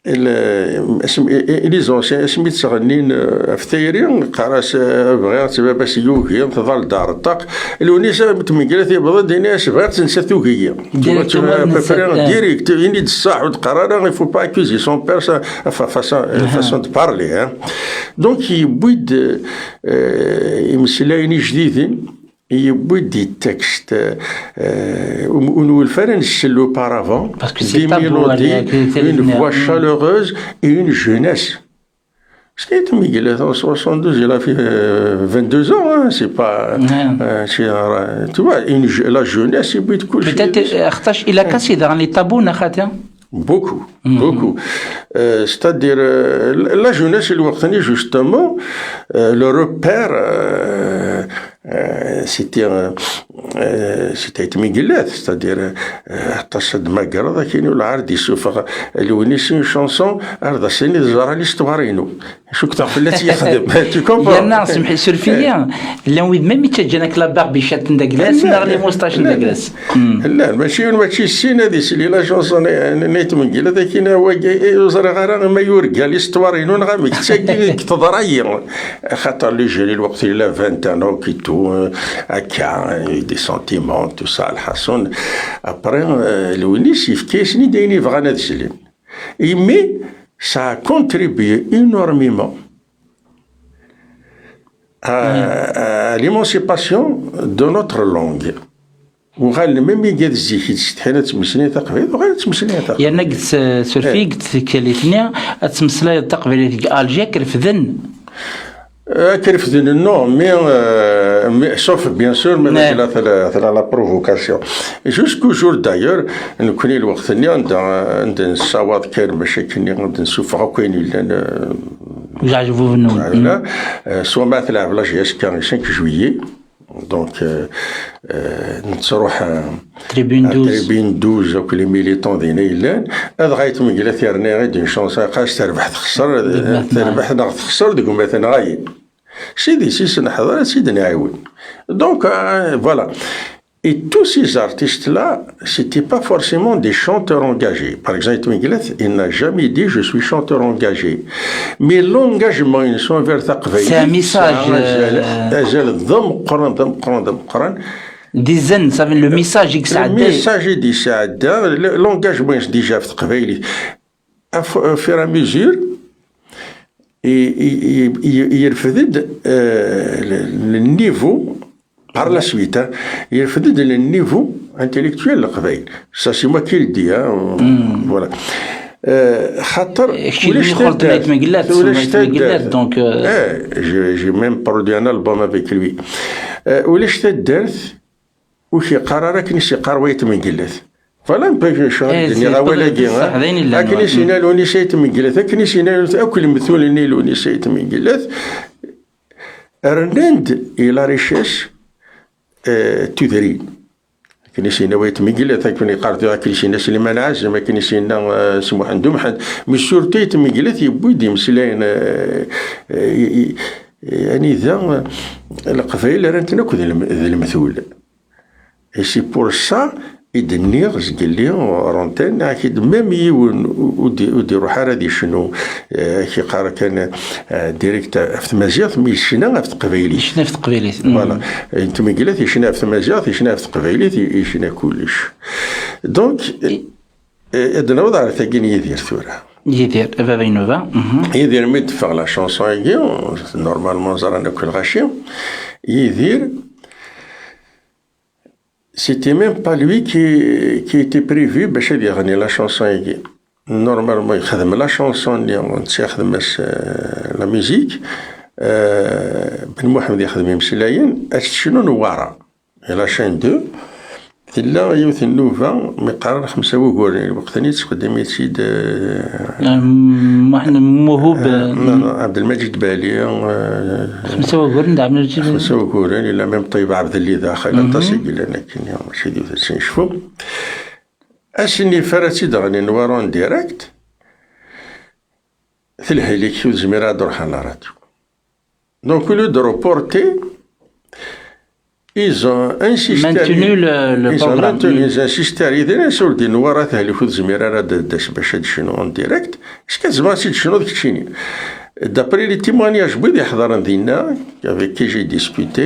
لي زونسيان سميت صغنين في ثيري قراس بغيت باش يوكي تظل دار الطاق الونيسه متمقلات يبغى ديناش بغات تنسى توكيه ديريكت يني الصاح وتقرا il faut pas accuser son père façon de parler دونك يبويد يمسلايني جديدين يبويد دي تكست ونول فرنس لو بارافون دي ميلودي une voix chaleureuse et une jeunesse. C'était Miguel 72, il a fait 22 ans, hein, c'est pas... tu vois, la jeunesse, il peut être cool. Peut-être, il a cassé dans les tabous, Nakhatia. Beaucoup. C'est-à-dire, la jeunesse, justement, le repère, c'était مقلات c'est-à-dire تصد مقرضة كاينو العرض يسوف الونيس اون شونسون عرض سيني زرا لي ستوارينو شو كتر فلات يخدم tu comprends يا ناس سمحي سورفيا لا ويد ميم تجانك لا باربيشات نداكلاس نغلي موستاش نداكلاس لا ماشي السين هذه سي لا شونسون نيت مقلات كاين هو زرا غير ما يورقا لي ستوارينو نغامك تساكي تضراي خاطر لي جيلي الوقت لا 20 ans كي تو هكا دي سونتيمون تو سا الحسن ابري الونيس يفكيسني دايني بغا نتسلم مي سا كونتريبيي انورميمون à l'émancipation de notre langue وغال ميم يقاد الزيكي تستحينا تمسلي تقبيل وغال تمسلي تقبيل يعني قلت سورفي قلت كاليتنيا تمسلي تقبيل الجي كرفذن كرفذن نو مي sauf bien sûr mais la provocation jusqu'au jour d'ailleurs نكوني الوقت اللي عند الصواد كاين مشاكل غادي نشوفها كاين يعجبوا بالنوم سوا مثلا علاش كان 5 جويي دونك نتروح تريبون 12 تريبين 12 وك لي ميليتون ديال يلان هاد غايت من قلت يرني غير دون شونس قاش تربح تخسر تربح ناغ تخسر ديك مثلا غاي سيدي سي نحضر سيدي نعاود دونك فوالا. Et tous ces artistes-là, c'était pas forcément des chanteurs engagés. Par exemple, il n'a jamais dit je suis chanteur engagé. Mais l'engagement, ils sont vers Taqvay. C'est un message. Des ça veut le message Le message est dit ça. L'engagement est déjà Taqvay. Au fur et à mesure, il faisait le niveau. Par la suite, il faisait le niveau intellectuel le Qbaïl. Ça, c'est moi qui le dis. Voilà. Donc, j'ai même produit un album avec lui. وليش تدرت وشي قرار كنيسي قرويت من قلت فلا نبغي شو الدنيا غاولا كي كنيسينا لوني سيت من قلت كنيسينا اكل مثول ني لوني سيت من قلت رنند الى ريشيش تدرين كنيسينا ويت ميغيلا تاكوني قارتو كنيسينا سليمان عازم كنيسينا سمو عندهم حد مي سورتي تميغيلا يبويدي مسلاين يعني ذا القفايل رانت ناكل المثول اي سي بور سا يدنيغ قال لي رونتين اكيد ميم يون ودي روح هذه شنو كي قرا كان ديريكت في مزياط مي شنا في قبيلي شنا في قبيلي فوالا انت ما قلت شنا في مزياط شنا في قبيلي شنا كلش دونك ادنا وضع ثقيني يدير ثوره يدير بابا ينوفا يدير ميد فغ لا شونسون ايغي نورمالمون زرانا كل غاشي يدير. C'était même pas lui qui était prévu باش يغني la chanson يجي. Normalement يخدم la chanson اللي تخدم la musique. بن محمد يخدم مسلاين شنو نوارا. la chaîne 2 لا يوث النوفا مقرر 5 وقورين وقتني تقدمي سيد موهوب عبد المجيد بالي 5 وقورين عبد المجيد 5 وقورين الا ميم طيب عبد اللي داخل تصيق لنا كاين ماشي ديو تنشوفوا اشني فراتي دغني نوارون ديريكت ثلهليك شو زميرا دروح على راديو دونك لو دو روبورتي ils ont insisté maintenu le programme. Ils ont insisté à l'idée sur des noirs à l'effet de Zmirara de Sbachet Chino en direct. Ce que je m'assiste Chino de Chini. D'après les témoignages des Hadarandina avec qui j'ai discuté,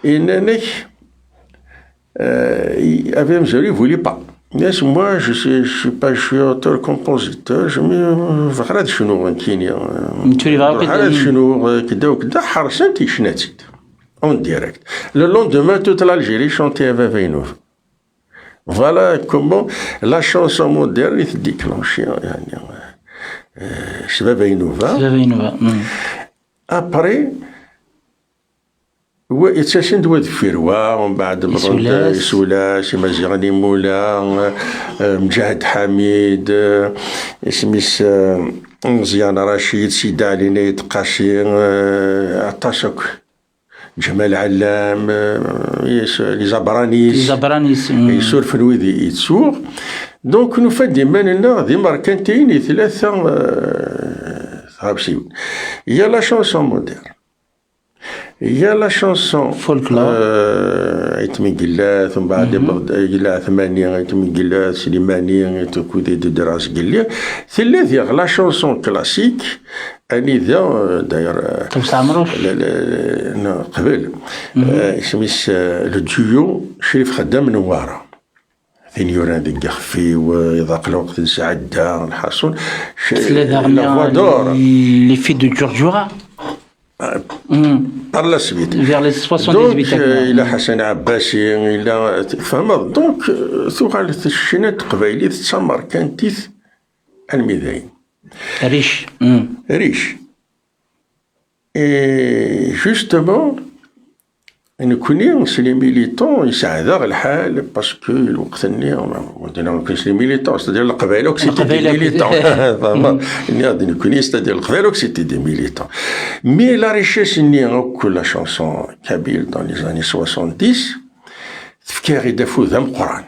il avait mesure, il ne voulait pas. Moi, je suis pas auteur-compositeur, je me فغراد شنو كيني. فغراد شنو كدا وكدا حرسنت يشناتيت. En direct. Le lendemain, toute l'Algérie chantait Eva Vainov. Voilà comment la chanson moderne est déclenchée. Eva Vainova. Après, يتساسند واد فيروا ومن بعد مرون سولاس مزيغني مولا مجاهد حميد سميس مزيان رشيد سيدي علي نايت قاسي عطاشك جمال علام لي زبرانيس يسور في الويدي يتسوق دونك نفاد ديما لنا ذي ماركانتين ثلاثة ثابسيون يا لا شونسون مودير يا لا شونسون فولكلور يتمي قلات ومن بعد قلات ثمانية يتمي قلات سليمانية تكودي دراس قليا ثلاثة لا شونسون كلاسيك أني ذا داير توسع مروش قبل سميس لو ديو شريف خدام نوارة ثانيوران دي قخفي ويضاق الوقت نسعدها نحصل لا فوا دور لي في دو جورجورا par la suite. Vers les 78 donc il a Hassan Abbasi il a فهمت دونك ثقالت الشنات قبايلي تسمر كانت الميدان ريش ريش et justement نكوني سي لي ميليتون يساعدها الحال باسكو الوقت اللي ما كاينش لي ميليتون ستادير القبائل سيتي دي ميليتون غادي نكوني ستادير القبائل سيتي دي ميليتون مي لا ريشيس اللي كل لا شانسون كابيل دون لي زاني 70 تفكيري دافو ذا القران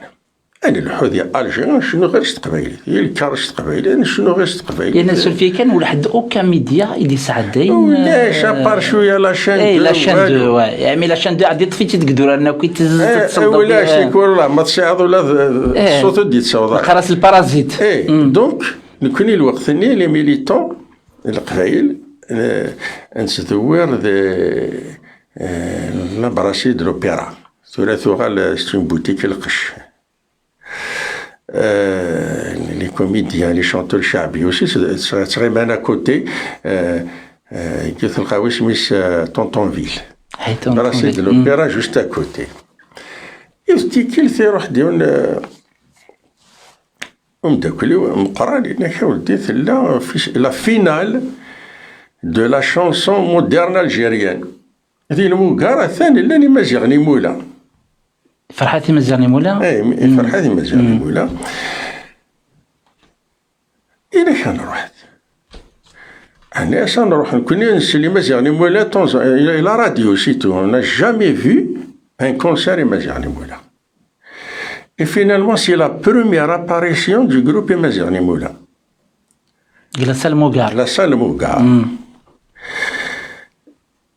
انا الحوذ يا الجيريان شنو غير قبايلي هي الكارش قبايلي شنو غير قبايلي لان سولفي كان ولا حد اوكا ميديا اللي ساعدين ولاش ابار شويه لا شان اي لا شان دو يعني لا شان دو عادي طفيتي تقدر انه كي تصدق ولاش يكون والله ما تشاهد ولا الصوت دي تصوض خلاص البارازيت اي دونك نكوني الوقت ثاني لي ميليتون القبايل نتدور لا براشي دو لوبيرا ثلاثه ستون بوتيك القش les comédiens, les chanteurs الشعبي aussi serait bien à côté qui تلقاو اسميس طونطونفيل براسي دو لوبيرا جوست à côté يفتكر ثير وحدي ومداكلي مقراني انا ولدي ثلا لا فينال دو لا شانسون مودرن الجيريان هذه الموقارة الثاني اللي مازيغني مولا فرحاتي مزياني مولا اي فرحاتي مزياني مولا إلا كان رحت أنا سنروح نكون نسلي مزياني مولا إلى لا راديو سيتو on n'a jamais vu un concert مزياني مولا et finalement c'est la première apparition du groupe مزياني مولا la salle Mogar la salle Mogar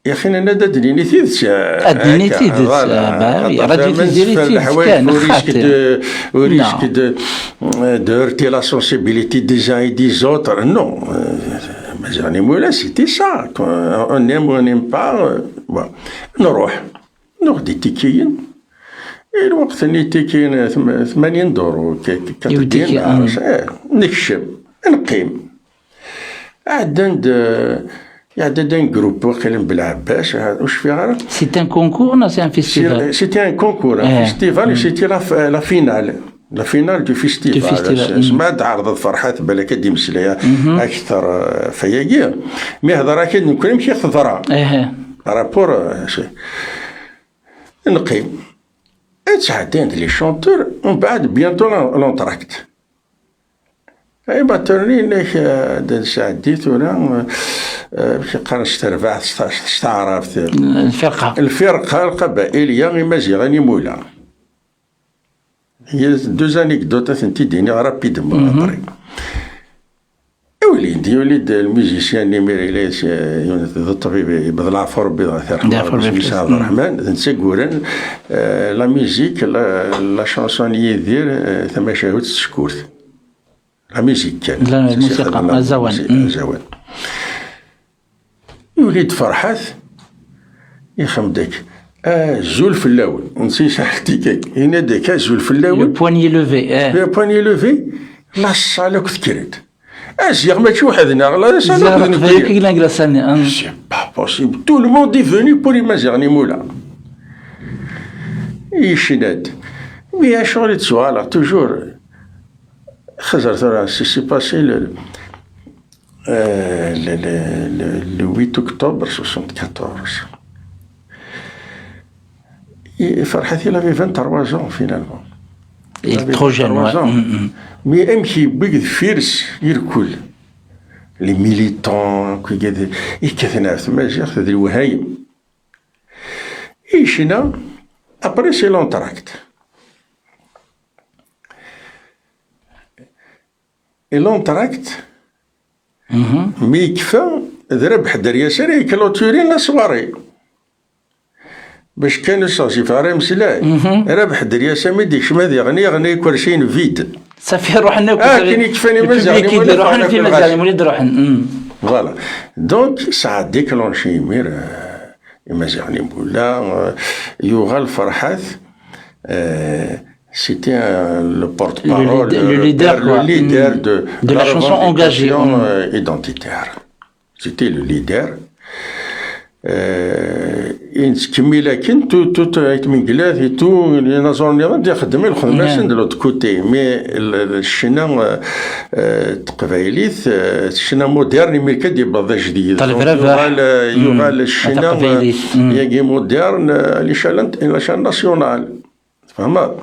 يا اخي انا دنيني تيدس ادني تيدس راجل تديري تيدس كان وريسك دو هرتي لا سونسيبيليتي دي زان اي دي زوتر نو مازال مولا سيتي سا اون ام اون ام با نروح ناخذ تيكيين الوقت اللي تيكيين 80 دور كتدين نكشف نقيم عاد Il y a un groupe qui est C'est un concours, non? C'est un festival? C'était un concours, un festival, et c'était la finale. La finale du festival. سمعت عرض فرحات بالك دي مسليه اكثر فياقيه مي هضره كي نكون مشي خضره رابور نقيم اتساعدين لي شونتور ومن بعد بيانتو لونتراكت اي باترني ليك ساعديت ولا باش قرن استربع استعرفت الفرقه القبائليه غير مزيغاني مولا هي دوز انيكدوت تنتيديني رابيدمون طريق وليد الميوزيسيان اللي ميريليس الطبيب بضلعفور بسم عبد الرحمن نسقورن لا ميوزيك لا شانسون يدير ثم شاهد تشكورت لا ميوزيك كان لا الموسيقى الزوان يوليد فرحات يخمدك زول في اللون نسي شحتي كيك هنا ديك زول في اللون لو بواني لوفي لو بواني لوفي لا صالوك تكرت ازيغ ماشي وحدنا لا صالوك نكرت سي با بوسيبل تو لو موند اي فوني بور يمازيغني مولا يشناد مي شغل تسوالا توجور خزرت راسي سي باسي le 8 octobre 74. Et Farhat, il avait 23 ans finalement. Il est trop jeune, Mais même qui big fierce, il coule. Les militants, qui étaient, ils étaient dans le Wahayim. Et China, après c'est l'entracte. Et l'entracte, مي يكفى ضرب حدا اليساري كلوتورين لا صواري باش كانوا صافي فاري مسلاي راه حدا اليسار ما يديكش ما يغني كلشي فيد صافي روحنا كاين يكفاني مزيان ولا روحنا في مزيان وليد روحنا فوالا دونك ساعه ديكلونشي مير مزيان ولا يوغال فرحات c'était le porte-parole, le leader de la chanson engagée identitaire. C'était le leader. كمي لكن تو من قلات تو نزور النظام ديال خدمي الخدمه سند لوت كوتي مي الشنا تقبايليت الشنا مودرن ميركا دي بلاد جديد يغال الشنا ياكي مودرن لاشان ناسيونال فهمت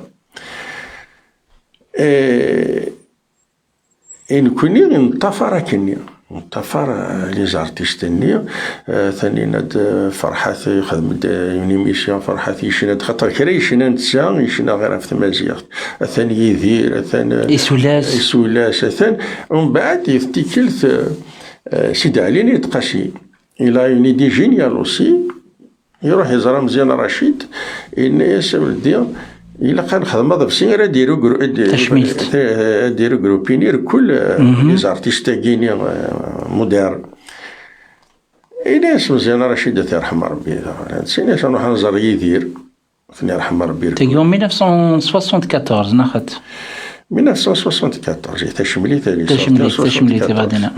إن كوني نطفر كني نطفر لي زارتيستني ثاني ناد فرحات يخدم يوني ميسيون فرحات يشنا خاطر كرا يشنا نتسا يشنا غير في تمازيغ ثاني يدير ثاني يسولاس ثاني ومن بعد يفتكلت سيدي علي يتقاسي إلى يوني دي جينيال أوسي يروح يزرى مزيان رشيد إن يسول إلا كان خدمة بسين راه ديرو جروبينير كل لي زارتيست كيني مودرن إلا اسم مزيان رشيد الله يرحم ربي سيني نروح نزور يدير الله يرحم ربي تقول 1974 ناخذ 1974 تشمليت غادينا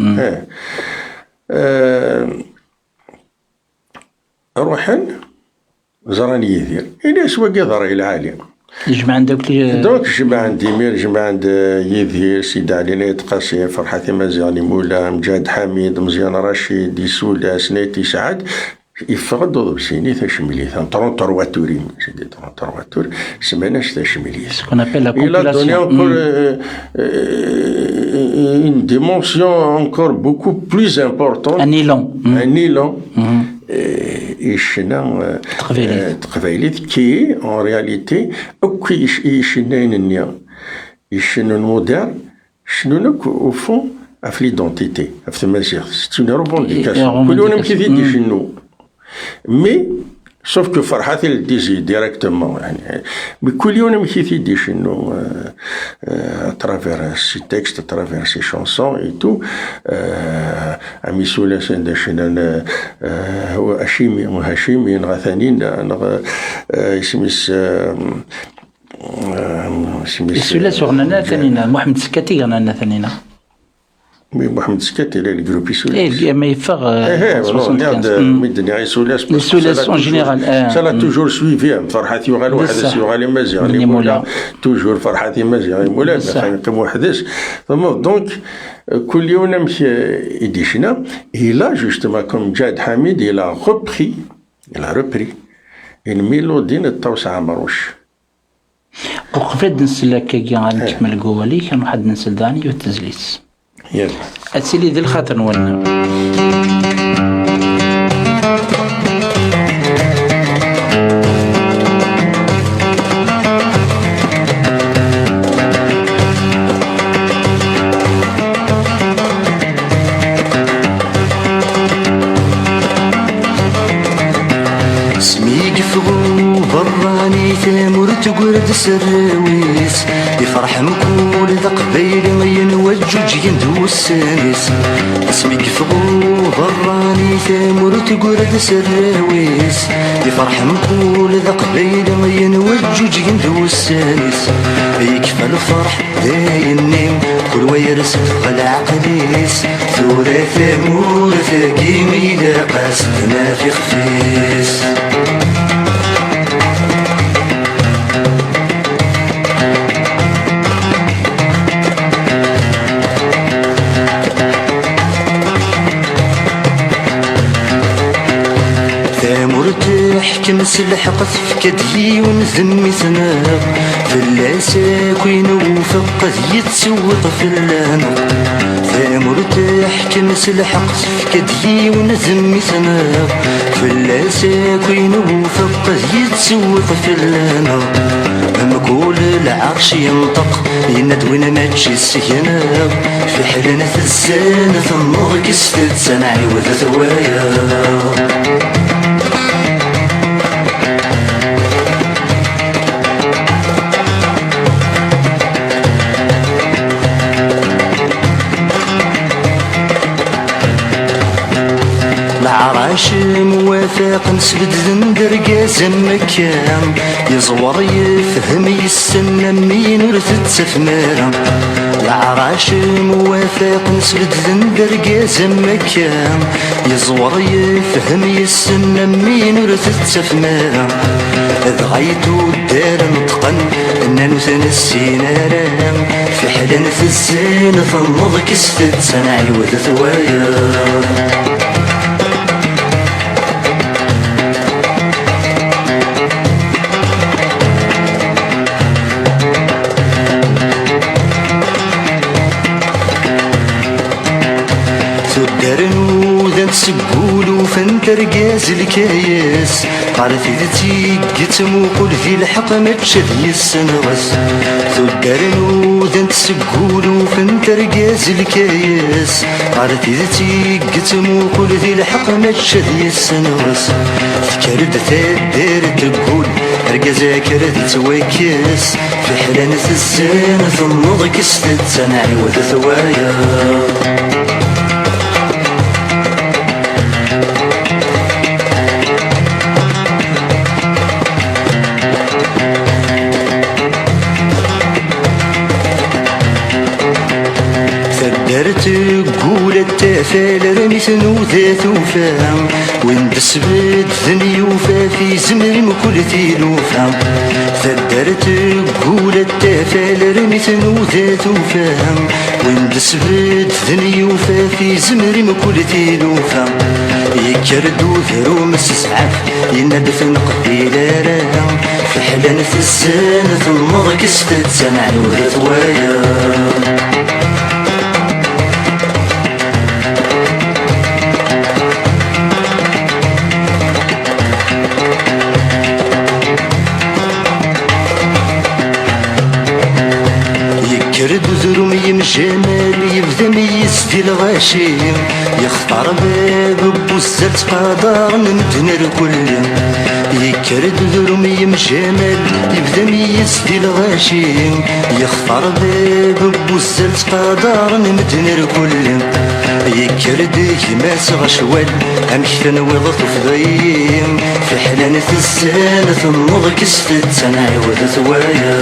روحن زراني يدير إلا سوا قدر العالي يجمع عندك دونك جمع عندي مير جمع عند يدير سيدي علي يتقاسي فرحتي مزيان مولا مجاد حميد مزيان رشيد يسولا سنيتي سعد يفقدوا بسيني تشملي طرونطر واتوري سيدي طرونطر واتور سماناش تشملي كون ابل لا il a donné encore une dimension encore beaucoup plus importante un élan يشنا تقبايليت كي en réalité اوكي يشنا النيا يشنا المودرن شنو نك au fond في ليدونتيتي في المسيح c'est une revendication كلنا كيفي شنو مي sauf que فرحات اللي ديجي ديريكتومون يعني بكل يوم كيفي دي شنو اترافير سي تكست اترافير سي شانسون اي تو امي سولا سند شنو هو هاشمي غثانين اسميس سولا سورنا ثانينا محمد سكاتي انا ثانينا محمد سكاتي اللي جروبي سولاس ايه ما يفغ مدني سولاس اون جينيرال سالا توجور سويفي فرحتي وغال واحد سيوغالي مزيان مولا توجور فرحتي مزيان مولا كم وحدش دونك كل يوم نمشي يديشنا إلا جوستومون كوم جاد حميد إلا ريبري une ميلودي نتوسع مروش وقفت نسل كي غنكمل قوالي كان واحد نسل داني والتزليس يلا أتسلي ذي الخاطر نولنا براني ثامر تقرد سراويس يفرح مكول ذا قبيل ما ينوجج يندو السانيس اسمي كفغو براني ثامر تقرد سراويس يفرح مكول ذا قبيل ما ينوجج يندو السانيس يكفى الفرح ذاي النيم كل ويرس العقليس ثورة ثامور ثاقي ميلا قاصدنا في خفيس كمسلح قذف كدي ونذمي ثناق فلاسا كوين وفق يتسوط في اللانق ذا مرتاح كمسلح قذف كدي ونذمي ثناق فلاسا كوين وفق يتسوط في اللانق مقول العرش ينطق يندوين ماتشي السيناق في حلنا ثزانة النور كستت سنعي وذا ثوايا العراش موافق نسبد ذندر قاسم مكان يزور يفهم يسلم مين ورثت سفمارة العراش موافق نسبد ذنقر زمكان يزور يفهم يسن مين ورث تفما ضغيتو دار نطقن اننا نسينا في حلن في الزين ثنض كستت سنعي وذثوايا سقولو فانترقاز الكايس عرفت تيقتمو قول ذي الحق ما تشذي السنغس ثدرنو ذنت سقولو فانترقاز الكايس عرفت تيقتمو قول ذي الحق ما تشذي السنغس فكرد ثدر تقول رقازا كرد تواكس في حلانة الزين ثنض كستت سنعي وذثوايا تقول التفال رميثن وذات وفام وين تسبت ذنيوفا في زمر مكل تيلوفا ثدر تقول التفال رميثن وذات وفام وين تسبت ذنيوفا في زمر مكل تيلوفا يكردو ذرو مسسعف يندفن قبيل راهم في حلانة الزانة المضى كستت سنعي وذثوايا يرد ذروم يمجمال يبدا ميز ديال الغاشيم يختار باب بوزات قدر نمدن الكل يكرد ذروم يمجمال يبدا ميز ديال الغاشيم يختار باب بوزات قدر نمدن الكل يكرد يماس غشوال امشرن وضط فضيم في حلانة الزانة النض كستت سنعي وذثوايا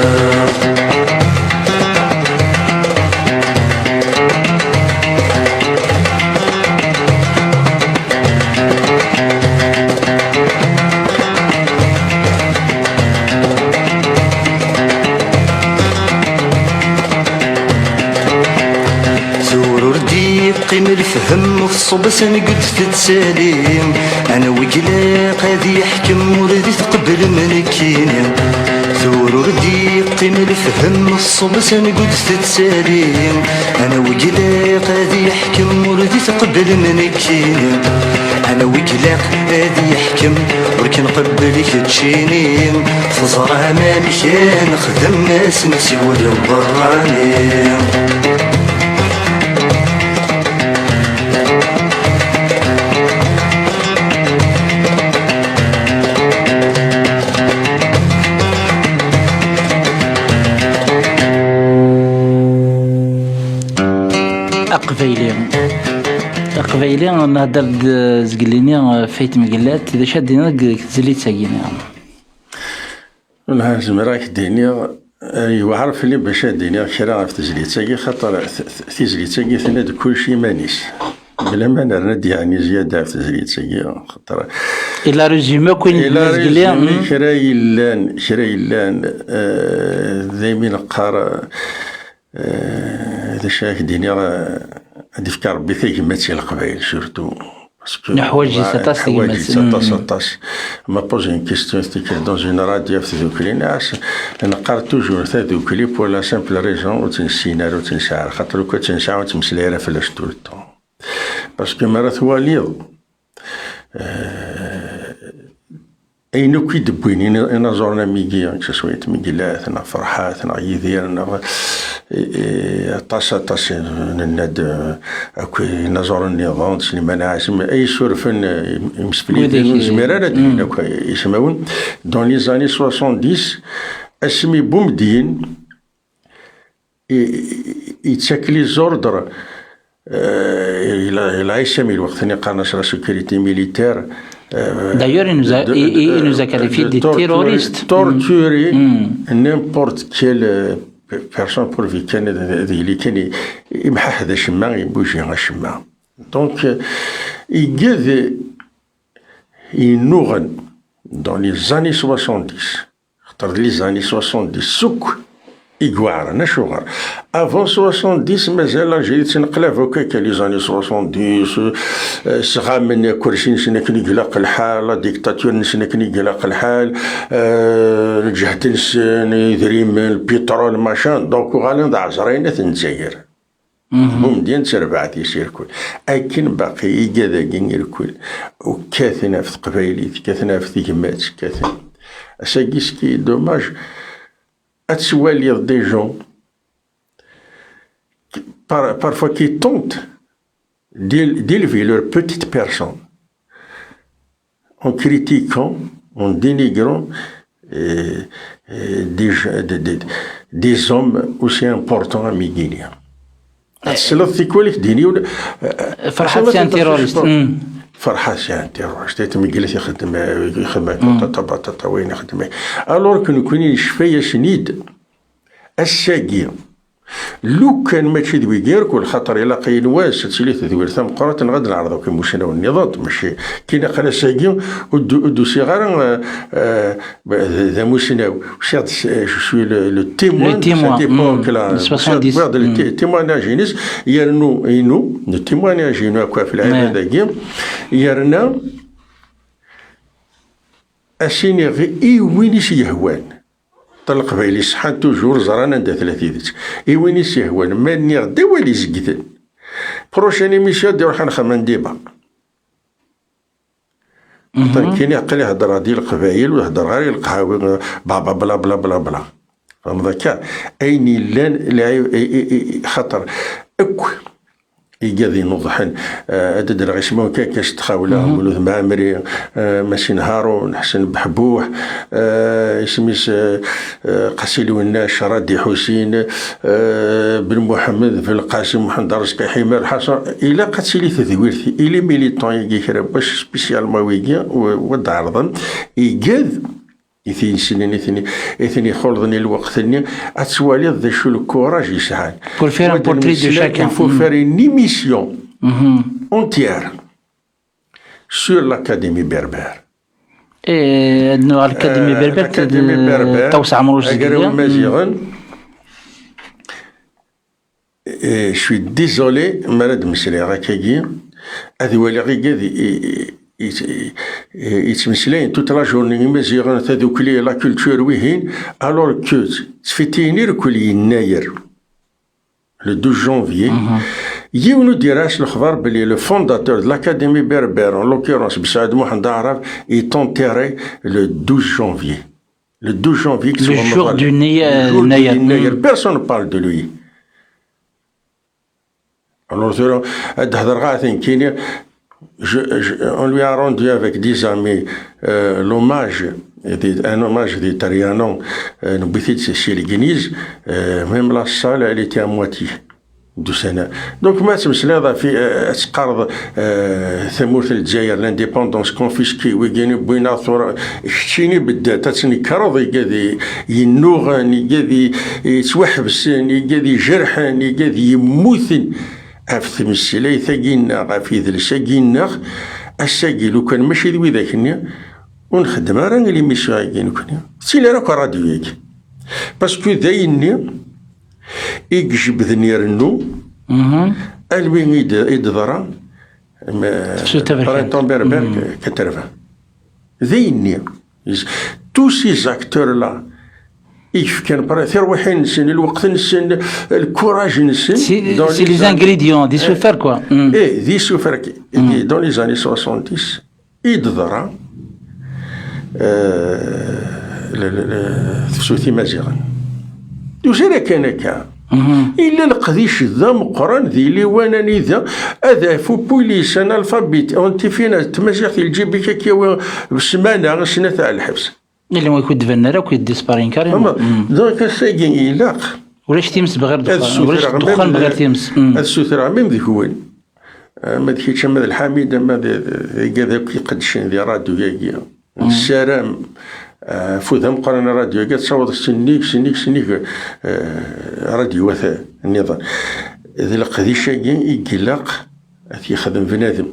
قيم الفهم في الصبس نقد تتساليم انا وقلا قادي يحكم وردي تقبل من كينيا ثور وردي قيم الفهم في الصبس نقد تتساليم انا وقلا قادي يحكم وردي تقبل من كينيا انا وقلا قادي يحكم ولكن قبلك تشيني فزرها ما مشان خدم ناس نفسي ولا براني قبيلي نهضر زقليني فايت مقلات اذا شادينا تزليت ساكيني والله زمراك ديني يعرف اللي باش ديني كرا في تزليت ساكي خاطر تزليت ساكي ثنا كل شيء مانيس بلا ما نرد يعني زياده في تزليت ساكي خاطر الى ريزومي كاين زقليان شرايلان ذايمين قار هذا شاك ديني هادي فكر ربي فيه ماتي القبائل سورتو حوايج سطاس ما بوزي اون كيستيون ستيك دون اون راديو في ذوك ناس انا قرا توجور تاع ذوك لي بور لا سامبل ريزون وتنسينا وتنسعر خاطر كون تنسع وتمسليرا فلاش طول الطون باسكو مرات ثواليض اي نوكي دبوين انا زورنا ميكي كسويت ميكيلات انا فرحات انا يذير انا طاس نناد اكو نزور النظام سليمان عاصم اي سورفن مسفلين زميرة دينا يسمون دون لي زاني 70 اسمي بومدين يتسكلي زوردر الى يسمي الوقت اللي قالنا لا سيكوريتي ميليتير. D'ailleurs, il nous a qualifié de terroristes. Torturer n'importe quelle بيرسون بروفي كان هذه اللي كان يمحى هذا شما يبوجي غا دونك يقاد ينوغن دون لي زاني 70 خاطر لي زاني 70 سوك إيكوار نشوغر افون 70 مازال الجيري تنقلا فوكا لي زاني 70 صغا من كرسي نسنا كني يقلق الحال لا ديكتاتور نسنا كني يقلق الحال الجهد نسن يدريم البترول ماشان دونك غالين ضاع زرينة الجزائر مدينة ربعة يصير كل أكن باقي يقاذا كين الكل وكاثنا في قبايليت كاثنا في تيمات كاثنا أساقيسكي دوماج أتسوالي دي جون parfois qui tentent d'élever leur petite personne en critiquant, en dénigrant des hommes aussi importants à Miguelia. السلطة كوليك ديني فرحات سي تيروريست فرحات سي تيروريست تمقلت يخدم تطبط وين يخدم الور كوني شفايا سنيد الساقيه لو كان ماشي ذوي غيرك والخطر الى قاين واش تسلي ذوي ثم قرات غاد نعرضوا كي مشينا والنضاد ماشي كاين قال ساقيه ودو صغار ذا موسناو جو سوي لو تيموان ديبوك لا 70 تيمواناج يرنو اينو لو تيمواناج نو كوا في العام هذاك يرنا اسيني غي وين يهوان طلق بالي صحان توجور زرانا دا 30 وين يهوان ماني غدا والي زقدن بروشين ايميسيون ديرو حنا خمان ديبا كاين يعقل يهضر هادي القبايل ويهضر غير القهاوي بابا بلا بلا بلا بلا فهم ذاك اين لان خطر اكو يقاذي نوضحن عدد الغشمون كاش تخاوله مولود معمري ماشي نهارو نحسن بحبوح اسميس قسيل والناش رادي حسين بن محمد في القاسم محمد رزقي حمار حسن الى قتلي تذويرتي الى ميليتون يجي كرا باش سبيسيال ماويكيا ودعرضن يقاذ إثنين سنين إثنين خلطني الوقت ثاني أتسوالي ذا شو الكوراج يسعى. Pour faire un portrait de chacun. Il faut faire une émission entière sur l'Académie berbère. Et l'Académie berbère توسع مروج زكريا. Je suis désolé مراد مسلي راكي هذا ولي غير يتمثلين توت لا جورني مزيغان هذوك لي لا كولتور ويهين الور كو تفتينير كل يناير لو 12 جونفيي يونو ديراش الخبر بلي لو فونداتور دو لاكاديمي بربر ان لوكيرونس بسعد محمد عرف يتونتيري لو 12 جونفيي لو 12 جونفيي le jour du Nayar personne ne parle de lui alors هذا غاثين كاين on lui a rendu avec 10 amis l'hommage, un hommage des Tarianon, chez l'église, même la salle, elle était à moitié du Sénat. Donc, ما تمثل هذا في تقارض ثمورة الجزائر l'indépendance confisquée ويجيني بوينا ثورة شتيني بالذات تاتني كرض يقاذي ينوغن يقاذي يتوحبسن يقاذي جرحن يقاذي يموثن أفتم السلاي ثقينا غافي ذل ساقينا الساقي لو كان ماشي ذوي ذاكني ونخدم راه لي ميسيون هاكين كني سيلي راك راديو ياك باسكو دايني يجبدني رنو الوين يدضرا برينتون بربر كترفا ذايني تو سي زاكتور لا كان ثير وحين نسن الوقت نسن الكوراج نسن سي لي انغريديون دي سوفر كوا ايه دي سوفر دون لي زاني 70 يدضرا تفسوثي مزيغا دوزيرا كان كا إلا القديش ذا مقرن ذي لي وانا ذا هذا فو بوليس أنا الفابيت أنت فينا تمزيغ الجيبي كي سمانة سنة تاع الحبس اللي ما يكون دفنا راه كيدي سبارين كاريمون دونك الساقين يلاق ولاش تيمس بغير دخان ولاش الدخان بغير تيمس السوثر عميم ذي هوين ما ديكيتش ماذا الحميد ما كذا كيقدشين ذي راديو ياكيا السلام فوذا مقارن الراديو قد تصوت سنيك راديو النظام إذا لقى شيء يقلق يخدم بنادم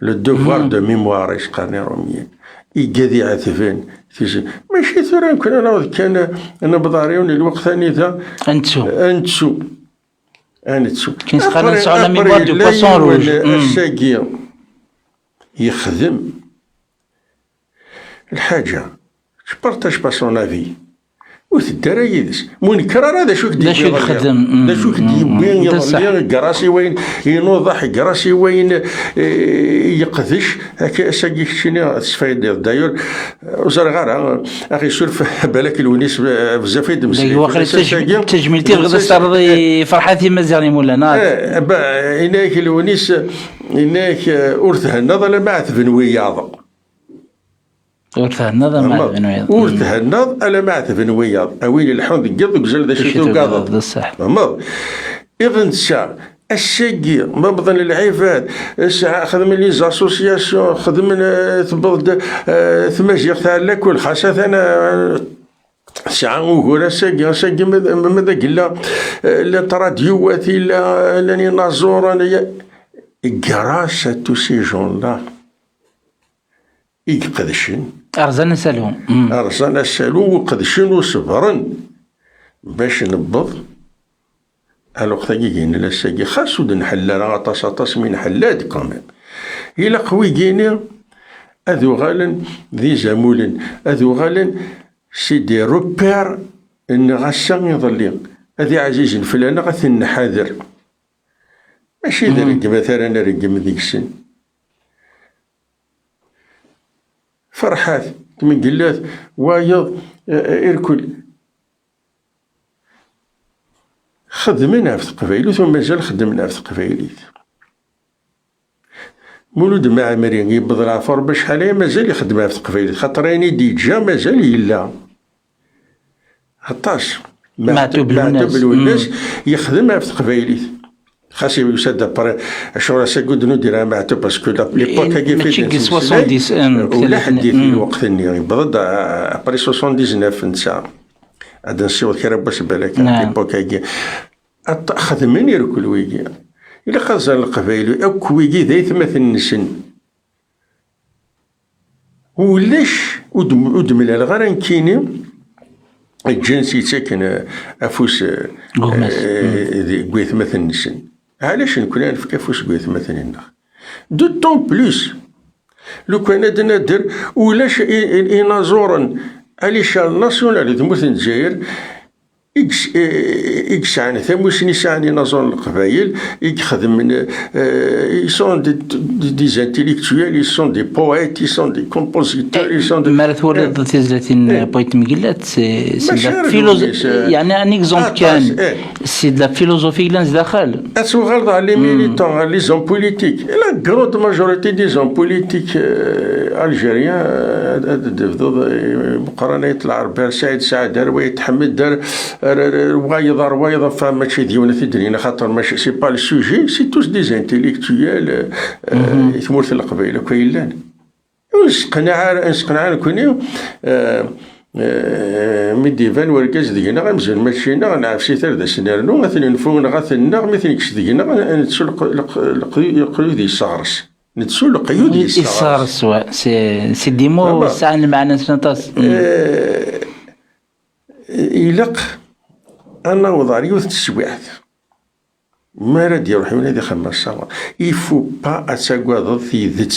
لو دوفوار دو ميموار اش قالني روميين يقاذي عاثفين ماشي ثورا نكون انا كان انا بضاريوني الوقت ثاني ذا انتسو كاين سقالنا نسعو على ميموار دو بواسون روج الساقي يخدم الحاجة تبارتاج با سون افي وتدار يدس منكر هذا شو كدير يخدم لا شو كدير يضل كراسي وين ينوضح كراسي وين يقذش هكا ساقي شنو السفايد داير وزر غير اخي سولف بالك الونيس بزاف يدمس تجميلتي غدا صار فرحتي مزيان مولانا هناك الونيس هناك ارثها النظر ما عتب وياض ورثها النظ ألا معثف وياض أويل الحوض قد قزل ذا شتو قاضب بالصح إذن سا الشقي ما بظن العباد خدم لي زاسوسياسيون خدم تبض ثماجيغ تاع الكل خاصة أنا ساعة وقول ساقي ماذا قلا لا تراديوات لا لاني نازور أنا قراسة تو سي جون لا يقدشن أرزان سالون أرزان سالون وقدشن وصبرن باش نبض الوقت كيجينا لساقي خاصو نحل راه طاس من حلاد كامل إلا قوي جينا أذو غالن ذي زمولن أذو غالن سيدي روبير إن غسان يظلين هذي عزيز فلان غثن حاذر ماشي ذا رقم مثلا رقم ذيك السن فرحات من قلات وايض إركل خدمنا في القبائل ثم مازال خدمنا في القبائل مولود مع مريم يبض العفور باش حاليا مازال يخدمها في القبائل خاطر راني ديجا مازال يلا عطاش معتوب الناس يخدمها في القبائل خاصي يسد بار شغل ساكود نديرها معتوب باسكو ليبوك كي في ولا حديث الوقت اللي بضد ابري 79 نساء هذا نسيو كي باش بالك ليبوك كي خدمني ركل ويجي إلا خزر القبائل أو ويجي ذي ثمثل نسن ولاش ودمل الغران كيني الجنسي ساكن أفوس قويث مثل نسن علاش نكون أنا في كافوس قويث مثل النخ دو طون بلوس لو كان هذا نادر ولاش إنازورا أليشال ناسيونال ثموث الجزائر إكس عن ثموس نساني نظر القبائل يخدم يسون دي انتيليكتويال يسون دي بويت يسون دي كومبوزيتور يسون دي مرات ولد تزلتين بويت مقلات سي يعني ان اكزومبل كان سي د لا فيلوزوفي لانز داخل اسو غلط على لي ميليتون لي زون بوليتيك لا غروند ماجوريتي دي زون بوليتيك الجيريان دفض مقارنة العرب سعد دار ويتحمد دار روايض فماشي ديونا تدرينا خاطر ماشي سي با لو سوجي سي توس دي انتيليكتويال ثمورث القبائل كايلان نسقنع نكونيو ميديفال وركاز دينا غنمزل ماشينا غنعرف شي ثالث سنارنو مثلا نفونا غاثنا مثلا كش دينا نتسو القيود ديال الصغرس نتسو القيود ديال الصغرس سي ديمو ساعة المعنى سنطاس يلق أنا وضعي يوث السواعد ما راد يروح من هذه خمس ساعات يفو با أتساقوا ضد ذات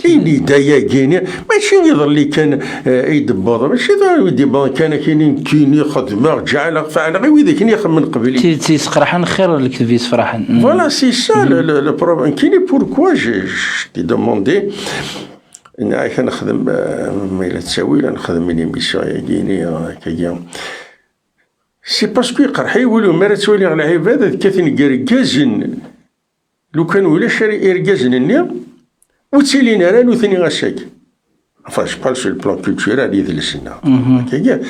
إني دايا كيني ماشي يظل لي كان يدبض ماشي يدبض كان كيني خدمة جعل فعل غير وذا كيني من قبل تيسقرحن خير اللي كتبيس فرحن فوالا سي سا لو بروبليم كيني بوركوا جي دوموندي أنا كنخدم ما إلا تساوي نخدم من إيميسيون كيني كيا سي باسكو يقرح يولو مرة تولي على العباد كاثن كركازن لو كان ولا شاري إركازن النيم وتسيلينا راه نوثني غاشاك enfin je parle sur le plan culturel يدلسنا كيا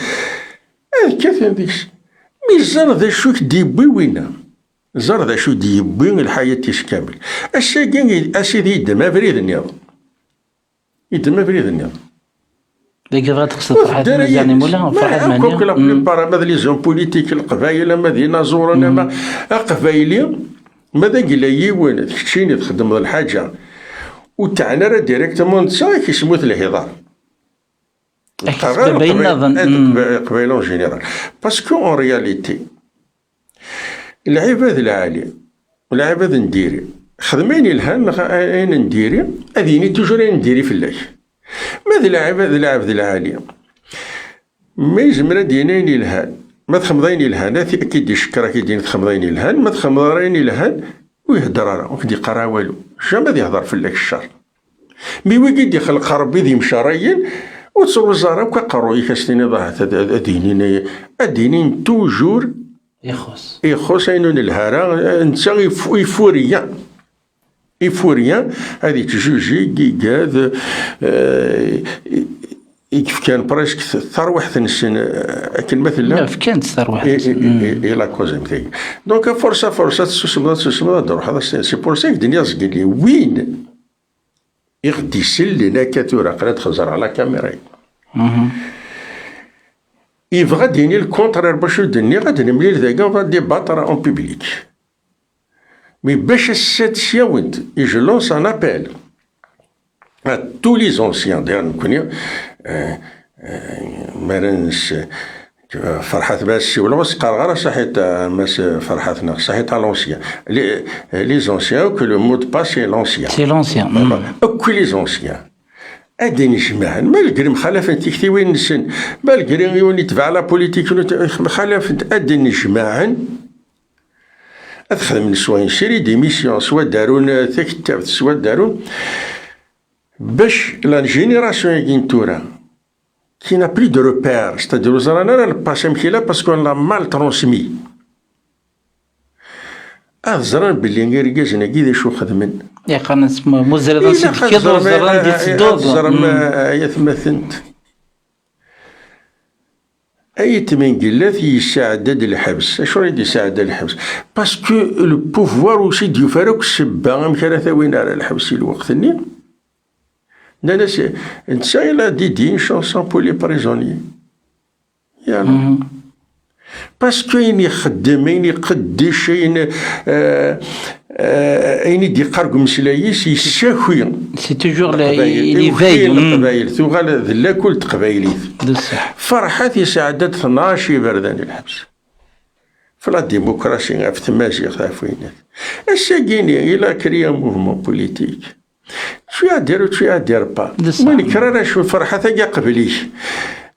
كاثن ديكش مي زار ذا شو ديبوي وينا زار ذا شو ديبوي الحياة تيش كامل الشاكين أسيدي يدما بريد النيض يدما بريد النيض ديك بغات تقصد فرحات مزياني ولا فرحات مهنيه كوك لا بليبار هذا لي زون بوليتيك القبايل مدينه زورنا ما قبايلي ماذا قال يوين تشيني تخدم الحاجه وتعنا راه ديريكتومون تسا كيسموت الهضار باين نظن قبايل اون جينيرال باسكو اون رياليتي العباد العالي والعباد نديري خدميني الهان اين نديري هذيني توجور نديري في الله ماذا العباد العالي ما يزمر دينيني الهان ما تخمضيني الهان اكيد يشكر اكيد دين تخمضيني الهان ما تخمضيني الهان ويهدر راه وكدي يقرا والو جامد يهضر في الله الشر مي ويقد يخلق ربي ذي مشاريين وتصور الزهراء وكقروا يكاستيني ضاعت الدينين توجور يخص عينون الهرا انت يفوريا هذه تجوجي كيكاد كيف كان بريسك ثروح ثنسن لكن مثلا كيف كانت ثروح لا كوز نتاعي دونك فرصه تسوسمدا دروح هذا سي بور سا الدنيا قال لي وين يغدي يسلنا كاتورا قرات تخزر على كاميرا يبغى ديني الكونترير باش يدني غادي نملي لذاك وغادي ديباتر اون بوبليك مي باش السات سياوند جو لونس ان ابيل à tous les anciens d'ailleurs نكوني مرنس فرحات باسي ولا بس قرغره صحيت ماس فرحاتنا صحيت لونسيان لي زونسيان كو لو مود با سي لونسيان كو لي زونسيان اديني جماعه مالغري مخالفه تكتي وين نسن مالغري يولي تبع لا بوليتيك مخالفه اديني جماعه ادخل من سوا نشري دي ميسيون سوا دارون تكتاب سوا دارون باش لا جينيراسيون ينتورا qui n'a plus de repères, c'est-à-dire aux aranara le passé mkila parce qu'on l'a mal transmis. الزران باللي غير جازنا كي شو خدمن يا قناص مزرد كيدو الزران ديال السدود الزران اي ثمثنت اي تمن قلات يساعد الحبس شنو يدي يساعد الحبس باسكو لو بوفوار وسي ديو فاروك السبا مكان وين على الحبس الوقت ني لا سي انت لا دي شونسون بور لي بريزونيي يلا باسكو يني خدامين يقدش ين اين يدي قرق مسلايس يساكوي سي توجور لي فاي القبايل ثوغال ذلا كل تقبايليت بصح فرحات يساعدت 12 بردان الحبس فلا ديمقراسي في تماشي خافينات الساكيني الى كريا موفمون بوليتيك شويه ديرو شويه دير با من كرا شو فرحه تاع قبليش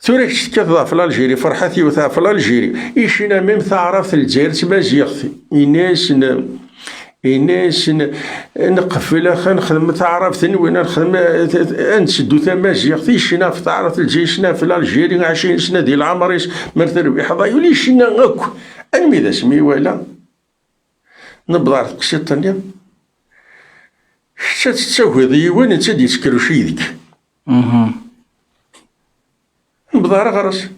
توريك كذا في الجيري فرحتي وثا في الجيري يشينا ميم تعرف الجزائر تما زيختي إناس نقفل خنخدم تعرف وين نخدم نسدو ثما زيختي شينا في تعرف الجزائر شينا في الجيري 20 سنه ديال العمر مرتر حظا يولي شينا غاك المي ذا سمي ولا نبضع تقصي الثانيه شتا تساوي وين انت دي تسكرو شي ديك نبضار غرس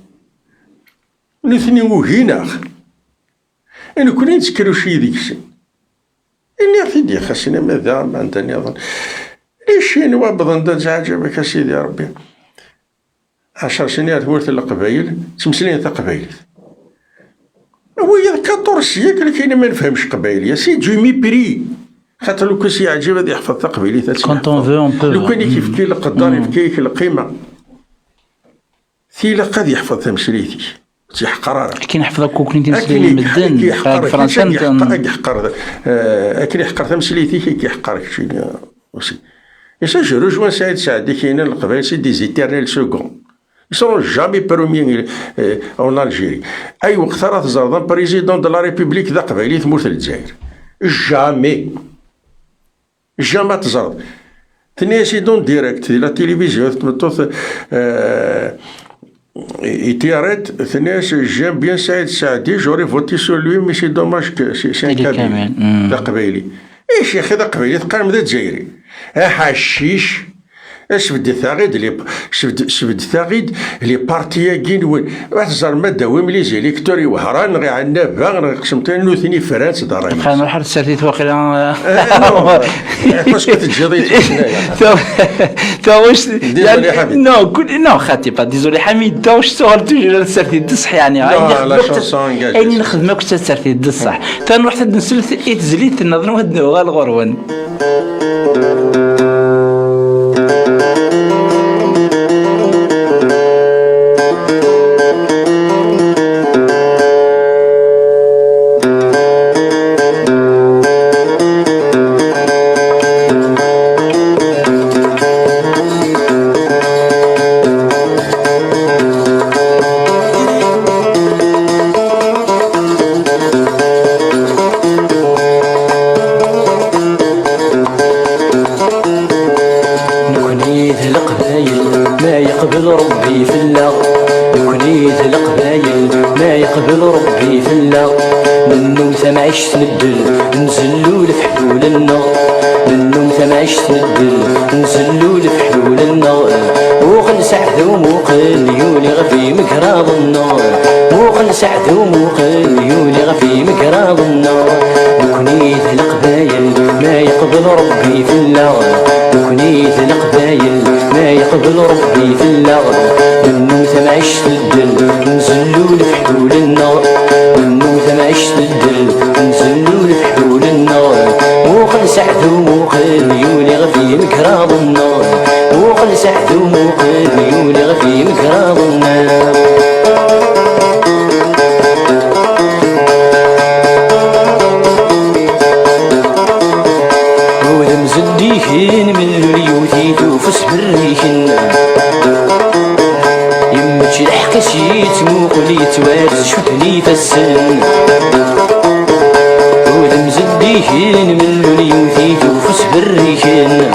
نثني وهنا انا كنا نتسكرو شي ديك الشيء اني اخي خاصنا ماذا ما عندني اظن ليش نوا بضن عجبك سيدي ربي 10 سنوات ورث القبايل تمثلين تاع قبايل وهي 14 سيكل كاين ما نفهمش قبايل سي جو ميبري خاطر لو كان سي عجيب غادي يحفظ تقبيلي لو كان كيف كي القدر يفكيك القيمه ثيلا قد يحفظ تمثيليتي تيحقر كاين حفظ كوكني تمثيلي مدن فرنسا يحقر اكن يحقر تمثيليتي كيحقر شي اوسي يسا جو رجوان سعيد سعدي كاين القبائل سي دي زيتيرنيل سكون Ils sont jamais premiers en Algérie. أي وقت راه تزرد بريزيدون دو لا ريبوبليك ذا قبايلي تموت الجزائر. جامي تزرد. ثاني سيدون ديريكت لا تيليفزيون تمطوط يتيارات ثاني جيم بيان سعيد سعدي جوري فوتي سور لوي مي سي دوماج كو سي ان كابيل ذا قبايلي. ايش يا اخي ذا قبايلي تقارن ذا الجزائري. حشيش اش بدي ثاغيد لي شبد ثاغيد لي بارتياكين واحد الزرمه داوي مليزي ليكتوري وهران غي عندنا باغ قسمتين نوثني فرانس دارين خلينا نروح للسرتيت واقيلا واش كتجي واش ديزولي حميد. نو كل نو خاتي با ديزولي حميد تا واش صغر توجي للسرتيت صح يعني لا شونسون اين نخدمك كنت السرتيت صح تنروح تنسلت اتزليت نظن واحد الغرون ربي في الله يكوني ذا القبايل ما يقبل ربي في الله منو ثم عشت ندل نزلو لفحلول النار منو ثم عشت ندل نزلو لفحلول النار وقل سعد وموقل يولي غفي مكراض النار وقل سعد وموقل يولي غفي مكراض النار يكوني ذا القبايل ما يقبل ربي في الله يكوني ذا القبايل ما يقبل ربي في الله منو ثم عشت الدل نزلو لفحلول النار منو ثم عشت الدل نزلو لفحلول النار وقل سعد وموقل يولي غفي مكراض النار وقل سعد وموقل يولي غفي مكراض النار وذم زديكين من اليوتي توفس بالريكن يمتش الحكسيت موقلي توارز شوتني فالسن وذم زديكين من اليوتي توفس بالريكن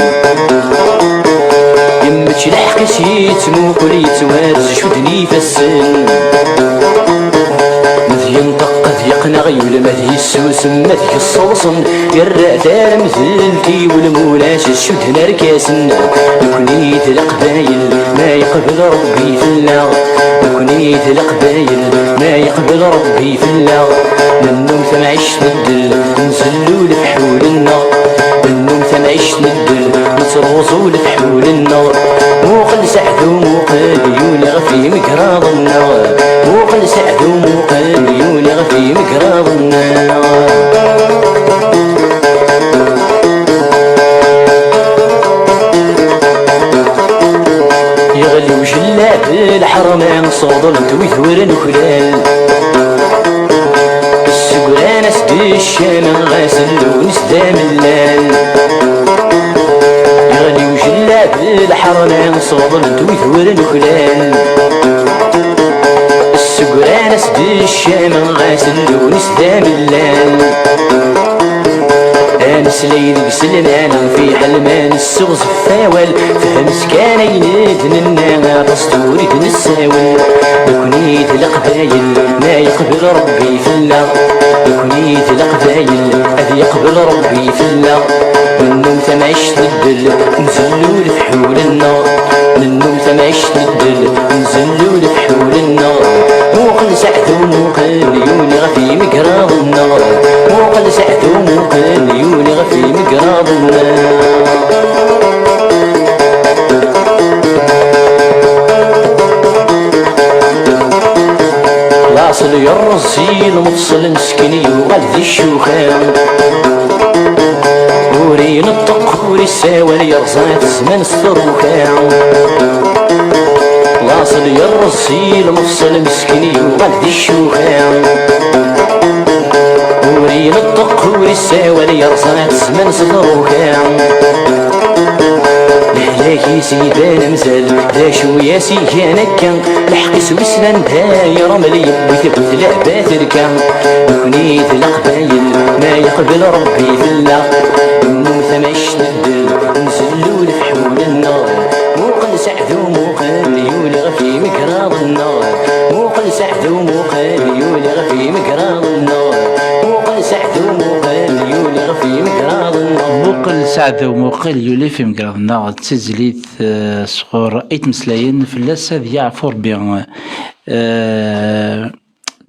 يمتش الحكسيت موقلي توارز شوتني فالسن مذين طقت يقنع غيول مذي السوس مذي الصوصن يرى دار مثلتي والمولاش الشدنا ركاسن يكوني ذا القبايل ما يقبل ربي في الله يكوني ذا القبايل ما يقبل ربي في الله منو ثم عشت ندل نزلو لفحول النار منو ثم عشت ندل نتروزو لفحول النار وقل سعد وموقل يولي غفي مكراض النار وقل سعد وموقل يولي غفي مكراض النار يغلي وجلاب الحرمان صوضلت ويثور نخلال السقران اسدي الشام غاسل ونسدام اللال يغلي وجلاب الحرمان صوضلت ويثور نخلال السقران اسدي الشام غاسل ونسدام اللال انس ليل بسلمان في حلمان السغز فاول فهمس كان ينادن النانا فستوري نساول يكوني ذا القبايل ما يقبل ربي في الله يكوني ذا القبايل اذ يقبل ربي في الله منو ثم عشت الدل نزلو لفحول النار منو ثم عشت الدل نزلو لفحول النار وقل سعد وموقل يولي غفي مكراض النار وقل سعد وموقل يولي غفي مكراض النار واصل يرزيل مفصل مسكني وغلذي الشوخان ورين الطقور الساوى يرزات زمان الصروخان واصل يرزيل مفصل مسكني وغلذي الشوخان ورين الطقور الساوى يرزات زمان الصروخان لكي سيدان مزال ذا شويا سيجانا كان الحقس وسلان داير رملي وثبت لعبات الكان يكوني ذا القبايل ما يقبل ربي في الله منو ثم عشت الدل نزلو لفحول النار وقل سعد وموقل يولي غفي مكراض النار وقل سعد وموقل يولي غفي مكراض النار وقل سعد وموقل يولي غفي مكراض النار وقل سعد وموقل يولي في مقرضنا تزليت صغور يتمسلاين في اللاسة ذي عفور بيان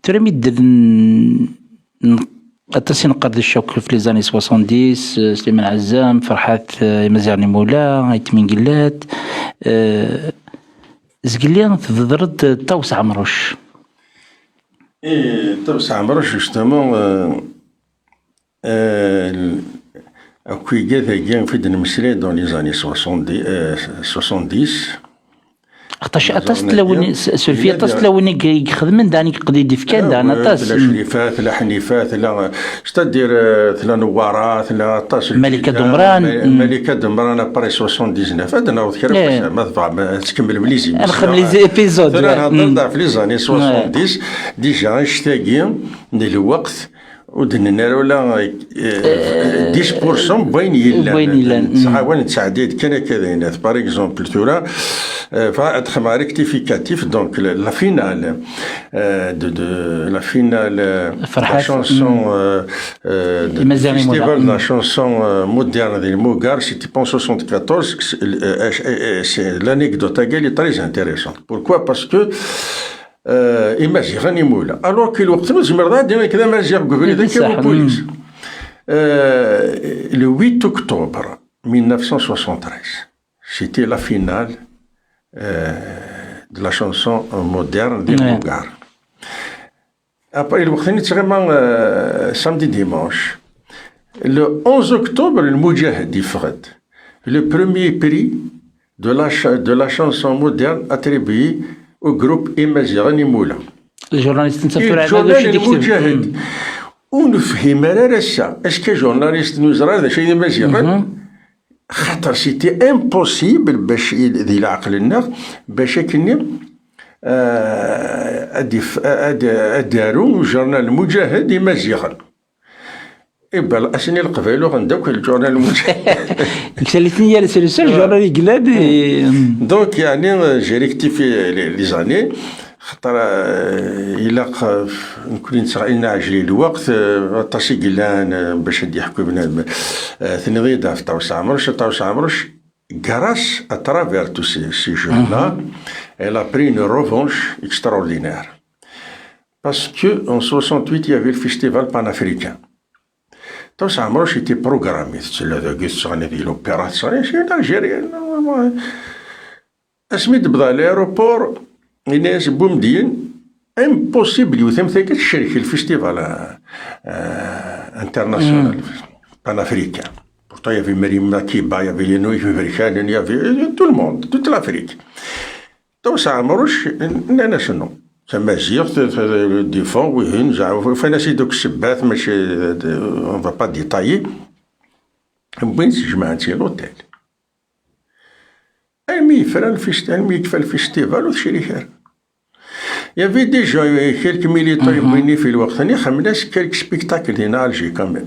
ترميد التسين قرد الشوك في ليزاني 70 سليمان عزام فرحات مزارني مولا يتمين قلات زقليان تضرد توسع مروش توسع مروش جوستومون أكوي جاذا جان في المسري دون لي زاني 70 أطاس تلوني سولفيا أطاس تلوني يخدمن داني قديد في كان دانا أطاس لا شريفات لا حنيفات لا ستادير لا نوارات لا أطاس ملكة دمران ملكة دمران أبري 79 هذا ناوض كيرا ما تكمل مليزي نخدم لي زيبيزود أنا نهضر في لي زاني 70 ديجا اشتاقي الوقت ودنا ولا 10% بوين يلا صحاول نتساعديد كان كذا باغ اكزومبل تورا فادخل ريكتيفيكاتيف دونك لا فينال لا فينال لا شانسون فيستيفال لا شانسون مودرن ديال موغار سيتي بون 74 سي لانيكدوت اللي تري انتريسون بوركوا باسكو إمازيغ مولا ألوغ كي الوقت نزمر ديما كذا مازيغ قبل ذاك البوليس لو 8 أكتوبر 1973 سيتي لا فينال دو لا شانسون مودرن ديال موغار أبري الوقت نتغيما سامدي ديمانش لو 11 أكتوبر المجاهد يفقد لو بروميي بري دو لا شانسون مودرن اتريبيي au groupe إمازيغ مولا الجورناليست نتفكر على الجورنال المجاهد ونفهم راسا اسكو جورناليست نوزرا هذا شيء إمازيغ خاطر سيتي امبوسيبل باش ذي العقل الناغ باش كني ادارو جورنال المجاهد إمازيغ إبا أسني القبائل غنداك الجورنال المجاهد كسالتني يا السلسل جورنال يقلاد دونك يعني جي ريكتيفي لي زاني خاطر إلا نكون نتسائلنا عجلي الوقت طاشي قلان باش هادي يحكوا بنادم ثني ضيف طاوس عمروش grâce à travers tous ces jeunes-là elle a pris une revanche extraordinaire parce que en 68 il y avait le festival panafricain. طاوس عمروش était programmé تسلا ذاك غادي يدير لوبيرا شي الجيريان اسمي تبدا ليروبور الناس بومدين امبوسيبل يوثم ذاك الشركه الفيستيفال انترناسيونال بانافريكان pourtant il y avait Meriem Makiba, il y avait les Nouilles africaines, il y avait tout le monde, toute l'Afrique. طاوس عمروش ناسيونال تمازيغ ديفون وين زعما فانا سي دوك الشباث ماشي اون فا با ديتايي وين تجمعت لوتيل المي فرا الفيستيفال المي كفى الفيستيفال وتشري خير يافي ديجا كيلك ميليتون يبغيني في الوقت ثاني خمناس كيلك سبيكتاكل هنا الجي كامل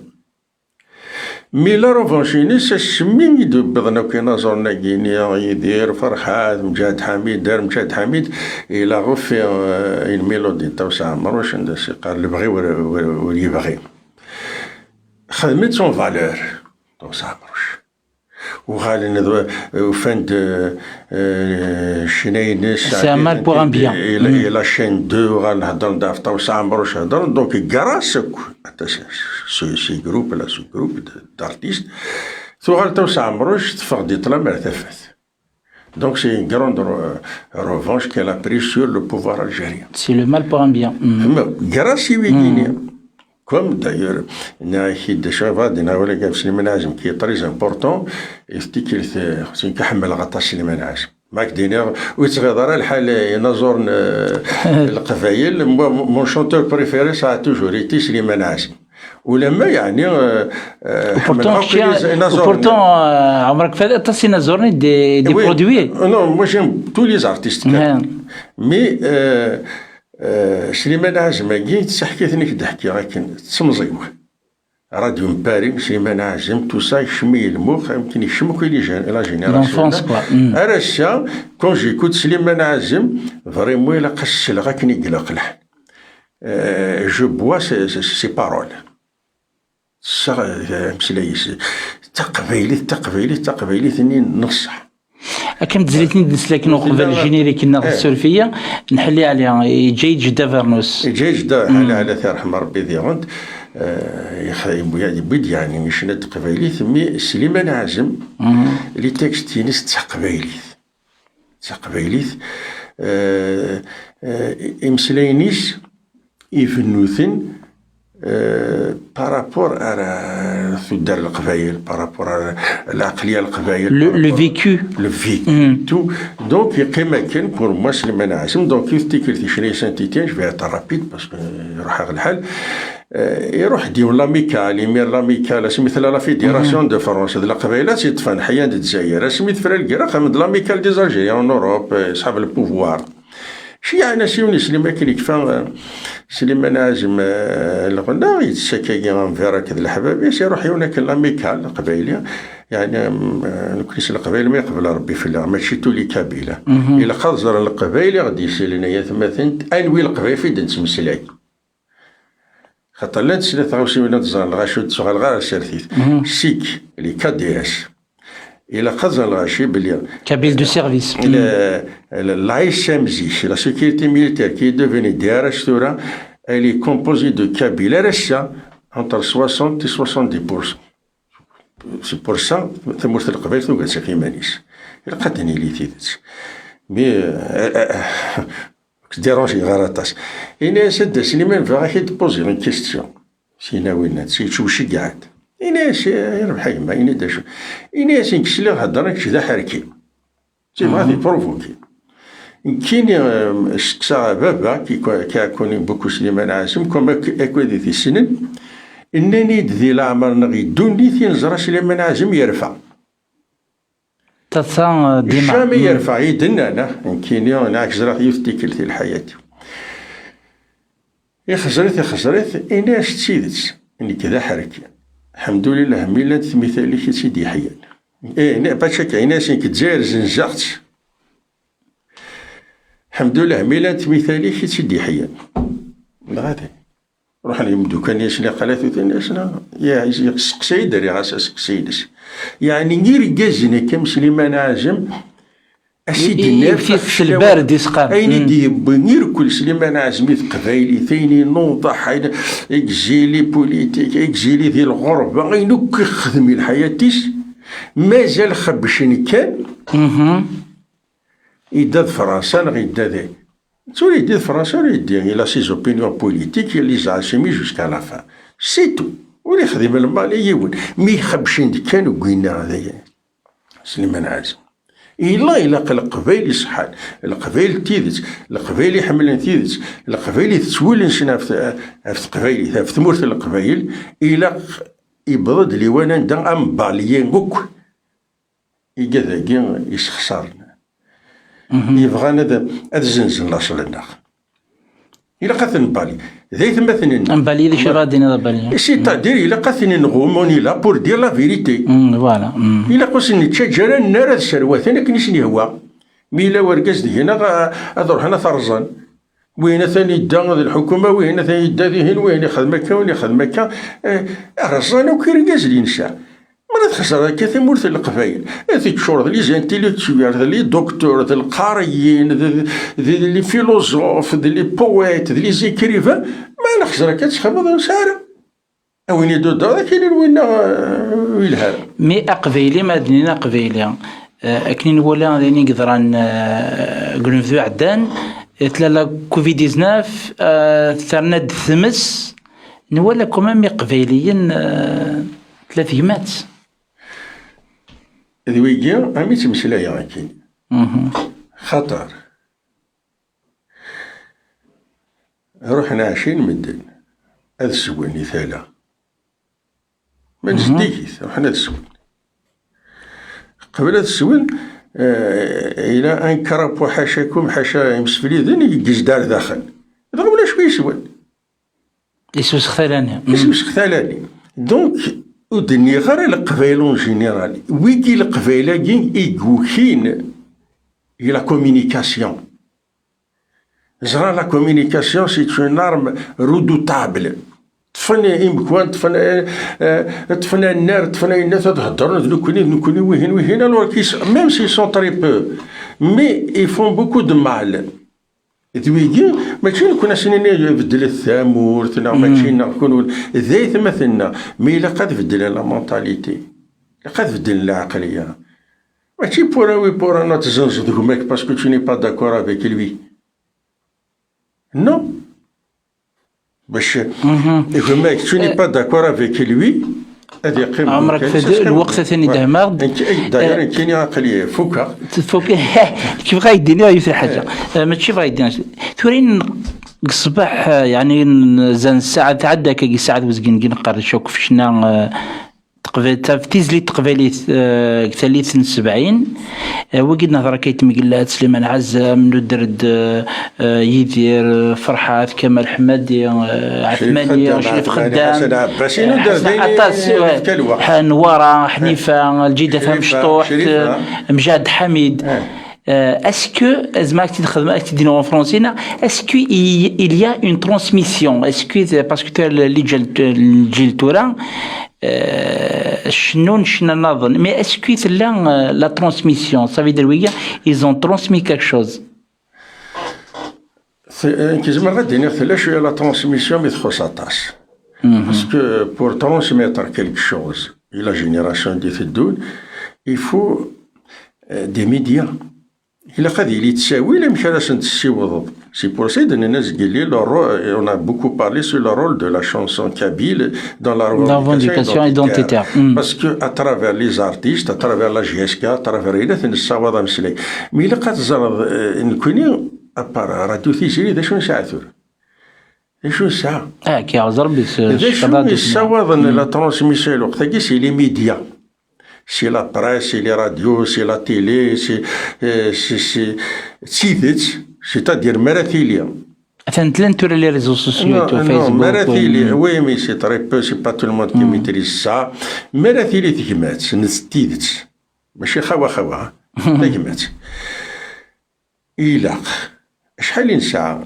مي لا روفونشيني سمي بدنا كينا زورنا كينيا يدير فرحات مجاد حميد دار مجاد حميد إلا غفي الميلودي طاوس عمروش عند سي قال اللي بغي واللي يبغي خدمت سون فالور طاوس عمروش وغالي وفند شناينس سي مال بوغ ان بيان الى لا شين 2 غنهضر داف طاوس عمروش هضر دونك كراس سي جروب لا سو جروب d'artistes ثوغال طاوس عمروش تفقدي طلا مرتفات donc c'est une grande revanche qu'elle a pris sur le pouvoir algérien. C'est le mal pour un bien. Grâce à Guinée. Comme d'ailleurs, il qui est très important, c'est une كحمل غطاء سليمان عازم. ماك دينير ويتغير الحال ينظر القبايل مون شونتور بريفيري سا توجور ايتي سليمان عازم. ولما يعني وبورتون عمرك فات تصي نزورني دي برودوي نو مو جيم تو لي زارتيست مي سليمان عازم كي تحكيتني كدحكي غاكن تسمزيوه راديو مباري سليمان عازم تو سا يشمي المخ يمكن يشمك لا جينيراسيون ارشا كون جيكوت سليمان عازم فريمون الا قش غاكن يقلق الحال جو بوا سي بارول ça مسلايس تقبيلي ثاني نصح. كم تزريتني دسلك قبل الجينيريك السورفيه نحلي عليها جاي جدا فرنوس جاي جدا على ثار رحمه ربي ذيغونت يبيد يعني مش نت قبيلي ثمي سليمان عازم لي تكست ينس تقبيليث امسلاينيس يفنوثن بارابور على ثدار القبائل بارابور على العقليه القبائل لو فيكو تو دونك يقيم كان بور موا سليمان عازم دونك يفتكر شري سانتيتيان جو في رابيد باسكو يروح على الحال يروح ديو لاميكال يمير لاميكال مثل لا فيديراسيون دو فرنسا د القبائلات يطفن حيان الجزائر سميت فرالكرا خمد لاميكال دي زالجيريان اوروب اصحاب البوفوار شي يعني سيوني سليمان كي كفا سليمان عازم الغنا يتسكاكي غنفيرا كذا الحبابيس يروح هناك لاميكال القبائليه يعني نكريس القبائل ما يقبل ربي في الله ماشي تولي كابيله الا خزر القبائل غادي يسير لنا يا ثمثنت انوي القبائل في دنت مسلاي خاطر لا تسلا 23 تزال الغاشو تسوغ الغار سيرثيت سيك لي كادياس إلا خزر الغاشي بلي كابيل دو سيرفيس l'ASMJ, la sécurité militaire qui est devenue DRH, elle est composée de Kabyles, RSA, entre 60 et 70%. C'est pour ça que je suis القبائل توقع سكيمانيس. إلا قدني لي تيدت. مي ديرونجي غارطاس. إنا سد سليمان فغا يدبوزي اون كيستيون. سينا وين شي قاعد. إنا يربح يما إنا داشو. إنا سنكسلي هضرنا كذا حركي. سي غادي بروفوكي. كاين سقسا بابا كي كوني بوكو سليمان عازم كوما اكودي في السنن انني ذي العمر نغي دوني في نزرا سليمان عازم يرفع تصا ديما شامي يرفع يدنا انا كاين انا عكزرا يفتكر في الحياه خسرت انا شتيدت اني كذا حركي الحمد لله ميلاد مثالي كي سيدي حيان انا باشا كاينه سين كتجاير زنجات الحمد لله ميلاد مثالي كي سيدي حيان غادي روحنا يمدو كان يسنا قالاتو ثاني يسنا يا سقسي دري غاس سقسيدس يعني غير كازنا كم سليمان عازم اسيدي في البارد يسقام اين دي غير كل سليمان عازم قبايلي ثاني نوضح اكزيلي بوليتيك اكزيلي ذي الغربه غينو كيخدم الحياتيس مازال خبشني كان يداد فرنسا غيدا ذي تولي يداد فرنسا يدي الى سي زوبينيون بوليتيك اللي زعسمي جوسكا لا فان سي تو ولي يخدم المال يون مي خبشين كانوا قوينا هذايا سليمان عازم إلا القبائل يصحان القبائل تيدت القبائل يحملن تيدت القبائل تسولن شنا في قبائل في ثمورة القبائل إلا يبرد لي وانا ندان ام باليين بوك يقذاقين يسخسرنا يبغى هذا زنزن لاصل الناخ إلا قاثن بالي ذي مثلا بالي ذي شرادين هذا بالي سي تادير إلا قاثن نغوموني لا بور دير لا فيريتي فوالا إلا قوسن تشجر النار السروات انا كنيسني هو ميلا ورقاس دي هنا اروح انا ثرزان وين ثاني دا الحكومه وين ثاني دا هنا وين يخدم هكا وين يخدم هكا رزان وكيرقاز لي نساء مرات خسر كثير مورث القبائل هذيك شهور لي زانتيليكتوير لي دكتور ذي القاريين ذي لي فيلوزوف ذي لي بويت ذي لي زيكريفا ما نخسر كتخبط ساره وين يدو دا كاين وين ويلها مي اقبيلي ما دنينا قبيلي اكنين ولا ذيني قدران قلنفذو عدان تلالا كوفيد 19 ثرنا ثمس نولا كمامي قبيليين 3 مات ذويجيا عمي تمشلايا غاكين خطر روحنا 20 مدن هذا السوين مثالا ما نزديكيث روحنا هذا السوين قبل هذا السوين الى ان كرب حاشاكم حاشا يمسفلي ذن يجز دار داخل ضرب ولا شويه سوين يسوس ختالاني دونك ودني غير القبائل اون جينيرال ويكي القبائل كين يقوكين هي لا كومونيكاسيون زرا لا كومونيكاسيون سي اون ارم رودوتابل طفنا إمكوان طفنا النار طفنا الناس تهضر نكوني وهنا alors même s'ils sont très peu mais ils font beaucoup de mal ذويكي ماشي نكون سنين يبدل الثامور ماشي نكون ذايث مثلنا مي إلا قد بدل لا مونتاليتي قد بدل العقلية ماشي بورا أنا تزنزد هماك باسكو tu n'es pas d'accord avec lui non باش هماك tu n'es pas d'accord avec lui هذه قيمة عمرك في الوقت ثاني دهمار داير كاين عقلية فوكا كيف غايديني في حاجة ماشي غايديني ثورين الصباح يعني زان الساعة تعدى كي ساعة وزقين نقرر شوك فشنا تيزلي تقبالي 73 وقد نهضر كيتمقلات سليمان عزة منو درد يدير فرحات كمال حمادي عثمانية شريف خدام عطاس نوارة حنيفة الجيدة فهم شطوح مجاد حميد est-ce que en français est-ce que il y a une transmission est-ce que parce que الجيل تورا شنو نظن mais est-ce que la transmission ça veut dire ils ont transmis quelque chose كيزما غادي نغثلا شويه لا ترانسميسيون ما تخصهاش باسكو بور ترانسميتر كيلك شوز الى جينيراسيون دي تدون il faut des médias إلا قادي لي تساوي لا مشى راش نتسيوض سي بور سي دون الناس قال لي on a beaucoup parlé sur le rôle de la chanson kabyle dans la revendication identitaire parce que à travers les artistes à travers la GSK à travers إلا الصواب مسلي مي إلا قاد زرد نكوني أبار راديو تيجري دا شنو ساعة ثور شنو ساعة كي عزر بس شنو الصواب لا ترانسميسيون الوقت سي لي ميديا c'est la presse, c'est les radios, c'est la télé, c'est-à-dire Marathilia. Attends, les réseaux sociaux, Facebook. Non, Marathilia, oui, mais c'est très peu, c'est pas tout le monde qui maîtrise ça. Marathilia, تجمعت, نستيدت, ماشي خوا, تجمعت. إلا شحال نساعة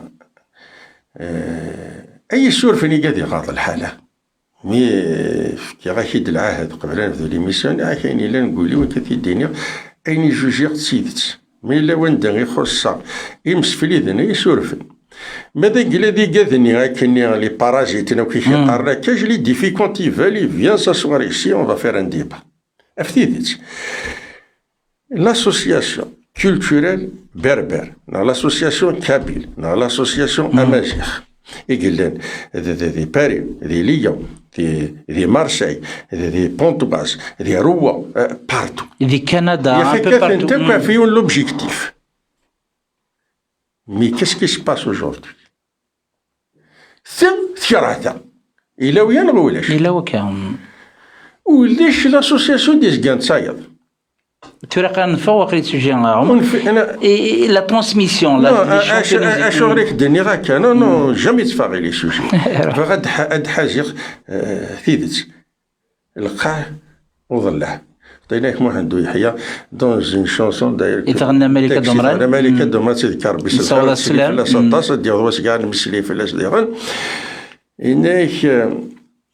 أي سور فيني قاعد يغاض الحالة. مي كي غاكيد العهد قبل نبداو ليميسيون كاين الا نقول لهم كثير الدنيا اين جوجي تسيدت مي الا وين غير خصها يمس في ليدنا يسورفن ماذا قال لي قاذني هاكني لي بارازيت انا كي قرا كاج لي ديفي كونت يفالي فيان ساسوار ايسي اون فا فير ان ديبا افتيدت لاسوسياسيون كولتوريل بربر لاسوسياسيون كابيل لاسوسياسيون امازيغ يقول لنا ذي باري ذي ليون ذي مارسي ذي بونتوباس ذي روا بارتو ذي كندا يا أخي كيف فيهم لوبجيكتيف مي كيس كي سباس اوجوردي ثيراتا إلا ويا نغولاش إلا وكام وليش لاسوسياسيون ديز كان تصايد Tu racontes fort les sujets et la transmission. أشو غير دني غاكا non jamais تفاغي لي سوجي فغاد حاجر ثيدت لقاه وظله عطيناك محمد يحيى دون زين شونسون داير يتغنى ملكة دمران ملكة دمران تذكر بس السلام لا 16 ديال واش كاع المسلي في لاش ديران إنك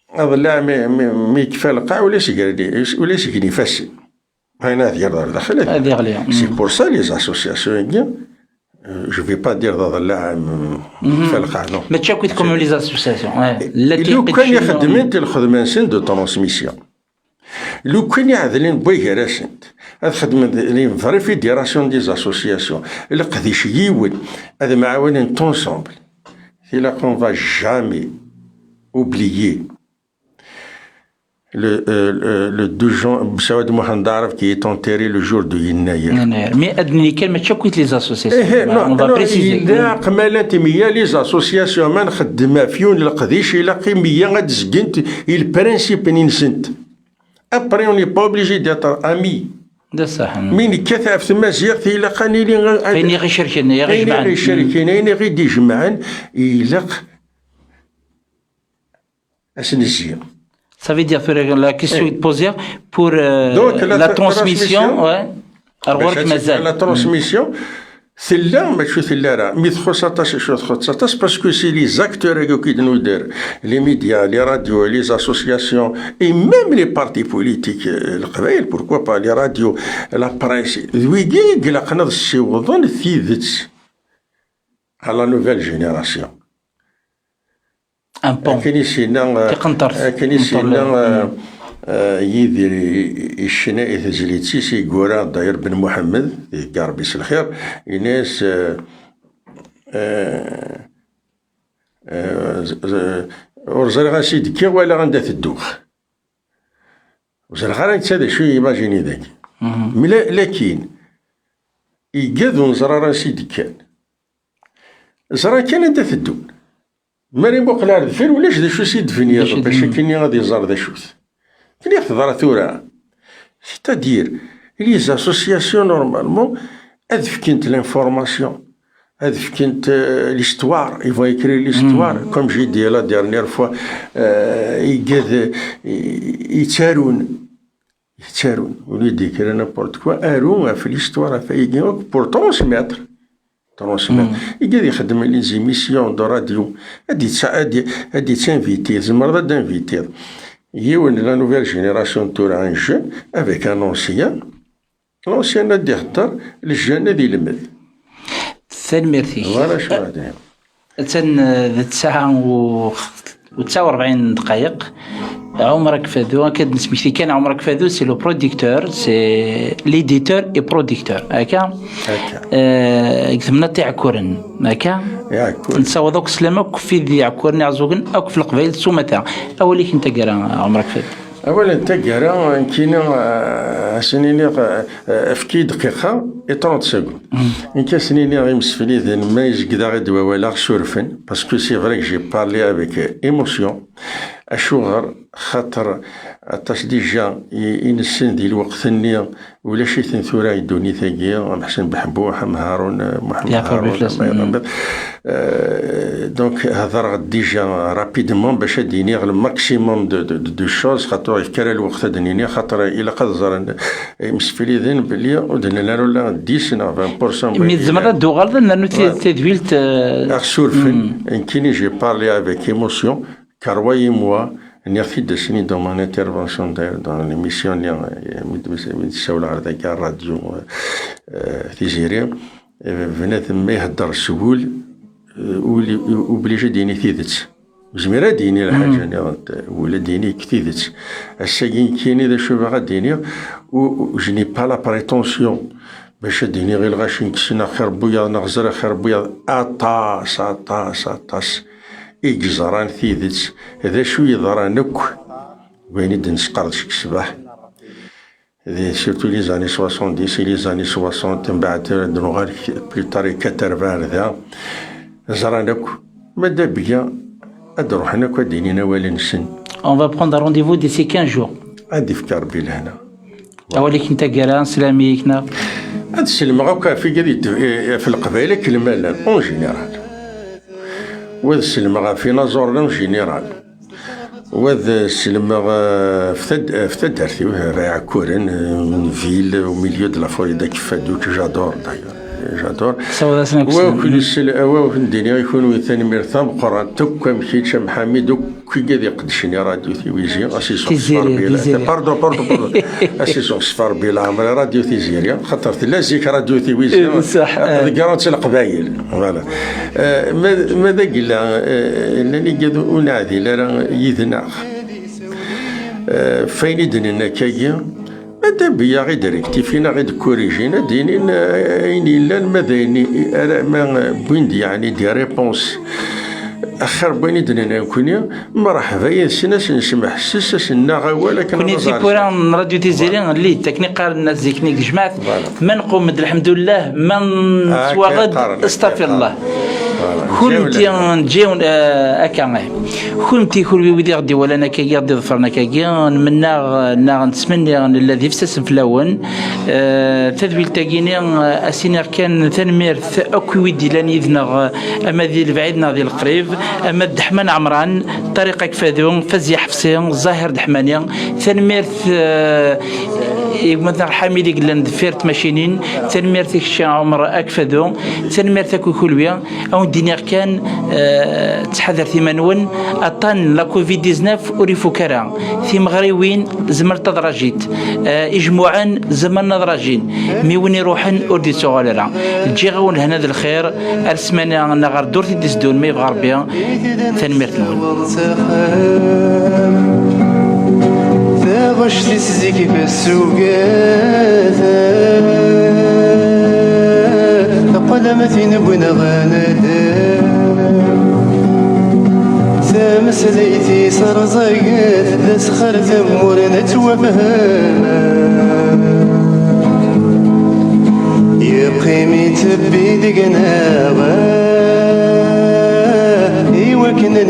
أظلع مي كفى القاع ولا سيكني فاسي هنا ديال داخل سي بور سا لي اسوسياسيون je vais pas dire ضلع في القاع نو ما تشاكويت كوم لي اسوسياسيون التي لو كان يخدمين الخدمه سن دو ترانسميسيون لو كان يعذلين بويه راسنت هاد خدمه لي فري فيديراسيون دي اسوسياسيون اللي قديش يون هذا معاونين تونسومبل سي لا كون فا جامي oublier le 2 juin Boussawad Mohamed Araf qui est enterré le jour de Yinaïr. Mais adni كلمة تشكويت les associations. On va préciser. إذا قمالات مية les associations ما نخدمها فيون القديش إلا قيمية غاد زقنت البرانسيب نسنت. Après on n'est pas obligé d'être amis. ده صح. مين كثاف ثم زيغتي إلا قانيلي غير يشاركين يجمعن. غير يشاركين غير يجمعن يلق أسنزيا. Ça veut dire que la question est posée pour donc, la transmission. Ouais. La transmission, ثلا ماشي ثلا راه مي تخص طاش شو تخص طاش باسكو سي لي زاكتور كي دير لي ميديا لي راديو لي اسوسياسيون اي ميم لي بارتي بوليتيك القبائل بوركوا با لي راديو لا بريس ويكي قلقنا السيوضون ثيذت على نوفيل جينيراسيون ان بون كاين سينا كاين سينا يدير الشنائي تجليتي سي كورا داير بن محمد كار بيس الخير يناس ورزر غاسي دكي ولا غندا تدوخ وزر غير هذا شو يماجيني ذاك لكن يقادو نزرا راسي دكان زرا كان انت تدون ماني بوقلا دفين ولاش ذا شو سيد فيني باش كيني غادي يزار ذا شوث كني تهضر ثورة c'est-à-dire les associations normalement elles font l'information elles font l'histoire ils vont écrire l'histoire comme j'ai dit la dernière fois يتارون وليدي يكرا n'importe quoi أرون في l'histoire pour transmettre يقدر يخدم لي زيميسيون دو راديو هادي تانفيتي زمر دانفيتي يون لا نوفيل جينيراسيون تورا ان جون افيك ان اونسيان لونسيان غادي يهضر للجان غادي يلمد ميرسي فوالا شنو غادي ذات ساعة و 49 دقائق عمرك فادو كنسميتي كان عمرك فادو سي لو بروديكتور سي ليديتور اي بروديكتور هكا كتبنا تاع كورن هكا نساو دوك سلامك في ذي عكورني عزوقن او في القبائل سومتا اوليك انت قرا عمرك فادو اولا انت قرا كاين سنيني في دقيقه اي 30 سكوند كاين سنيني غيمسفلي ذن ما يجقدا غدوا ولا سورفن باسكو سي فري جي بارلي افيك ايموسيون اشوغر خاطر عطاش ديجا ينسن ديال الوقت النية ولا شي ثورة يدوني ثاقية محسن بحبوح هارون محمد هارون دونك هضر ديجا رابيدمون باش ديني غير الماكسيموم دو شوز خاطر يفكر الوقت دنيني خاطر إلا قد زار مسفلي ذين بلي ودنا لا ولا 10 20% مي زمرة دو غلط لأنه تدويلت أخسورفن إن كيني جي بارلي افيك ايموسيون car voyez-moi, il y a fait des signes dans mon intervention dans l'émission de la radio Tizéria, venait de me dire سهول obligé ديني ثيثت زميرة ديني الحاجة ولا ديني كثيثت الساقين كيني ذا شو بغا ديني و je n'ai pas la prétention باش ديني غير غاشي نكسنا خير بويا نغزر خير بويا أطاس إجزران ثيذت هذا شو يضرى نك وين دنسقر شك الصباح هذا سيرتو لي زاني 70 لي زاني 60 من بعد دنوغار بلوتاري 80 ذا زرى نك مادا بيا أدروح نك ودينينا ولا نسن. On va prendre rendez-vous d'ici 15 jours. عندي فكر بلهنا. أوليك أنت قران سلامي كنا. هاد السلم غاكا في قديد في القبائل كلمة اون جينيرال. وهذا السلم غا فينا زورنا اون جينيرال. وهذا السلم غا في دارتي رايع كورن من فيل وميليو دو لا فوريدا كيفادوك جادور دايور. جادور. وكل الدنيا يكونوا ثاني مرثام قران توك مشيت شم حميد كي قد يقدشني راديو تيويزيون اسيسون صفار بلا باردون اسيسون صفار بلا عمر راديو تيزيريا خاطر لا زيك راديو تيويزيون صح كارونت القبايل فوالا ماذا قلنا انني قد انعذي لا يذناخ فين يدنا كايا ماذا بيا غير ديريكتيفينا غير كوريجينا دينين اين لا ماذا ما بويندي يعني دي ريبونس اخر بني دنا كونيا مرحبا يا سناس نسمح سس النغا ولكن كوني تيكورا راديو تيزيريان اللي تكنيك الناس زيكنيك جماعه ما نقوم الحمد لله ما نسوا غد استغفر الله كنتي نجيون اكا كنتي كل ودي غدي ولا انا كي غدي ظفرنا كي نمنا نتمنى الذي فسس فلاون تذويل تاكيني اسينير كان تنمير اكو ودي لان يذنا اما ذي البعيدنا ذي القريب اما دحمان عمران طريقه كفادون فزي حفصين الظاهر دحمانيا تنمير مثلا حاملي قلنا دفيرت ماشينين تنميرتك الشيخ عمر أكفدو تنميرتك كلويا أو الدنيا كان تحذر ثمانون أطن لا كوفيد 19 أوريفو كرا في مغريوين زمر تدرجيت إجموعا زمر نضرجين ميون يروحن أردي تغالرا الجيغون هنا الخير أرسمنا نغار دورتي ديسدون مي بغربيا تنميرت نون ثاغش تسزيكي بالسوقات قلمتين بنا غنادا ثامسليتي صرزاقات لسخر ثمور نتوفهانا يقيمي تبي دقنا إيوا كنا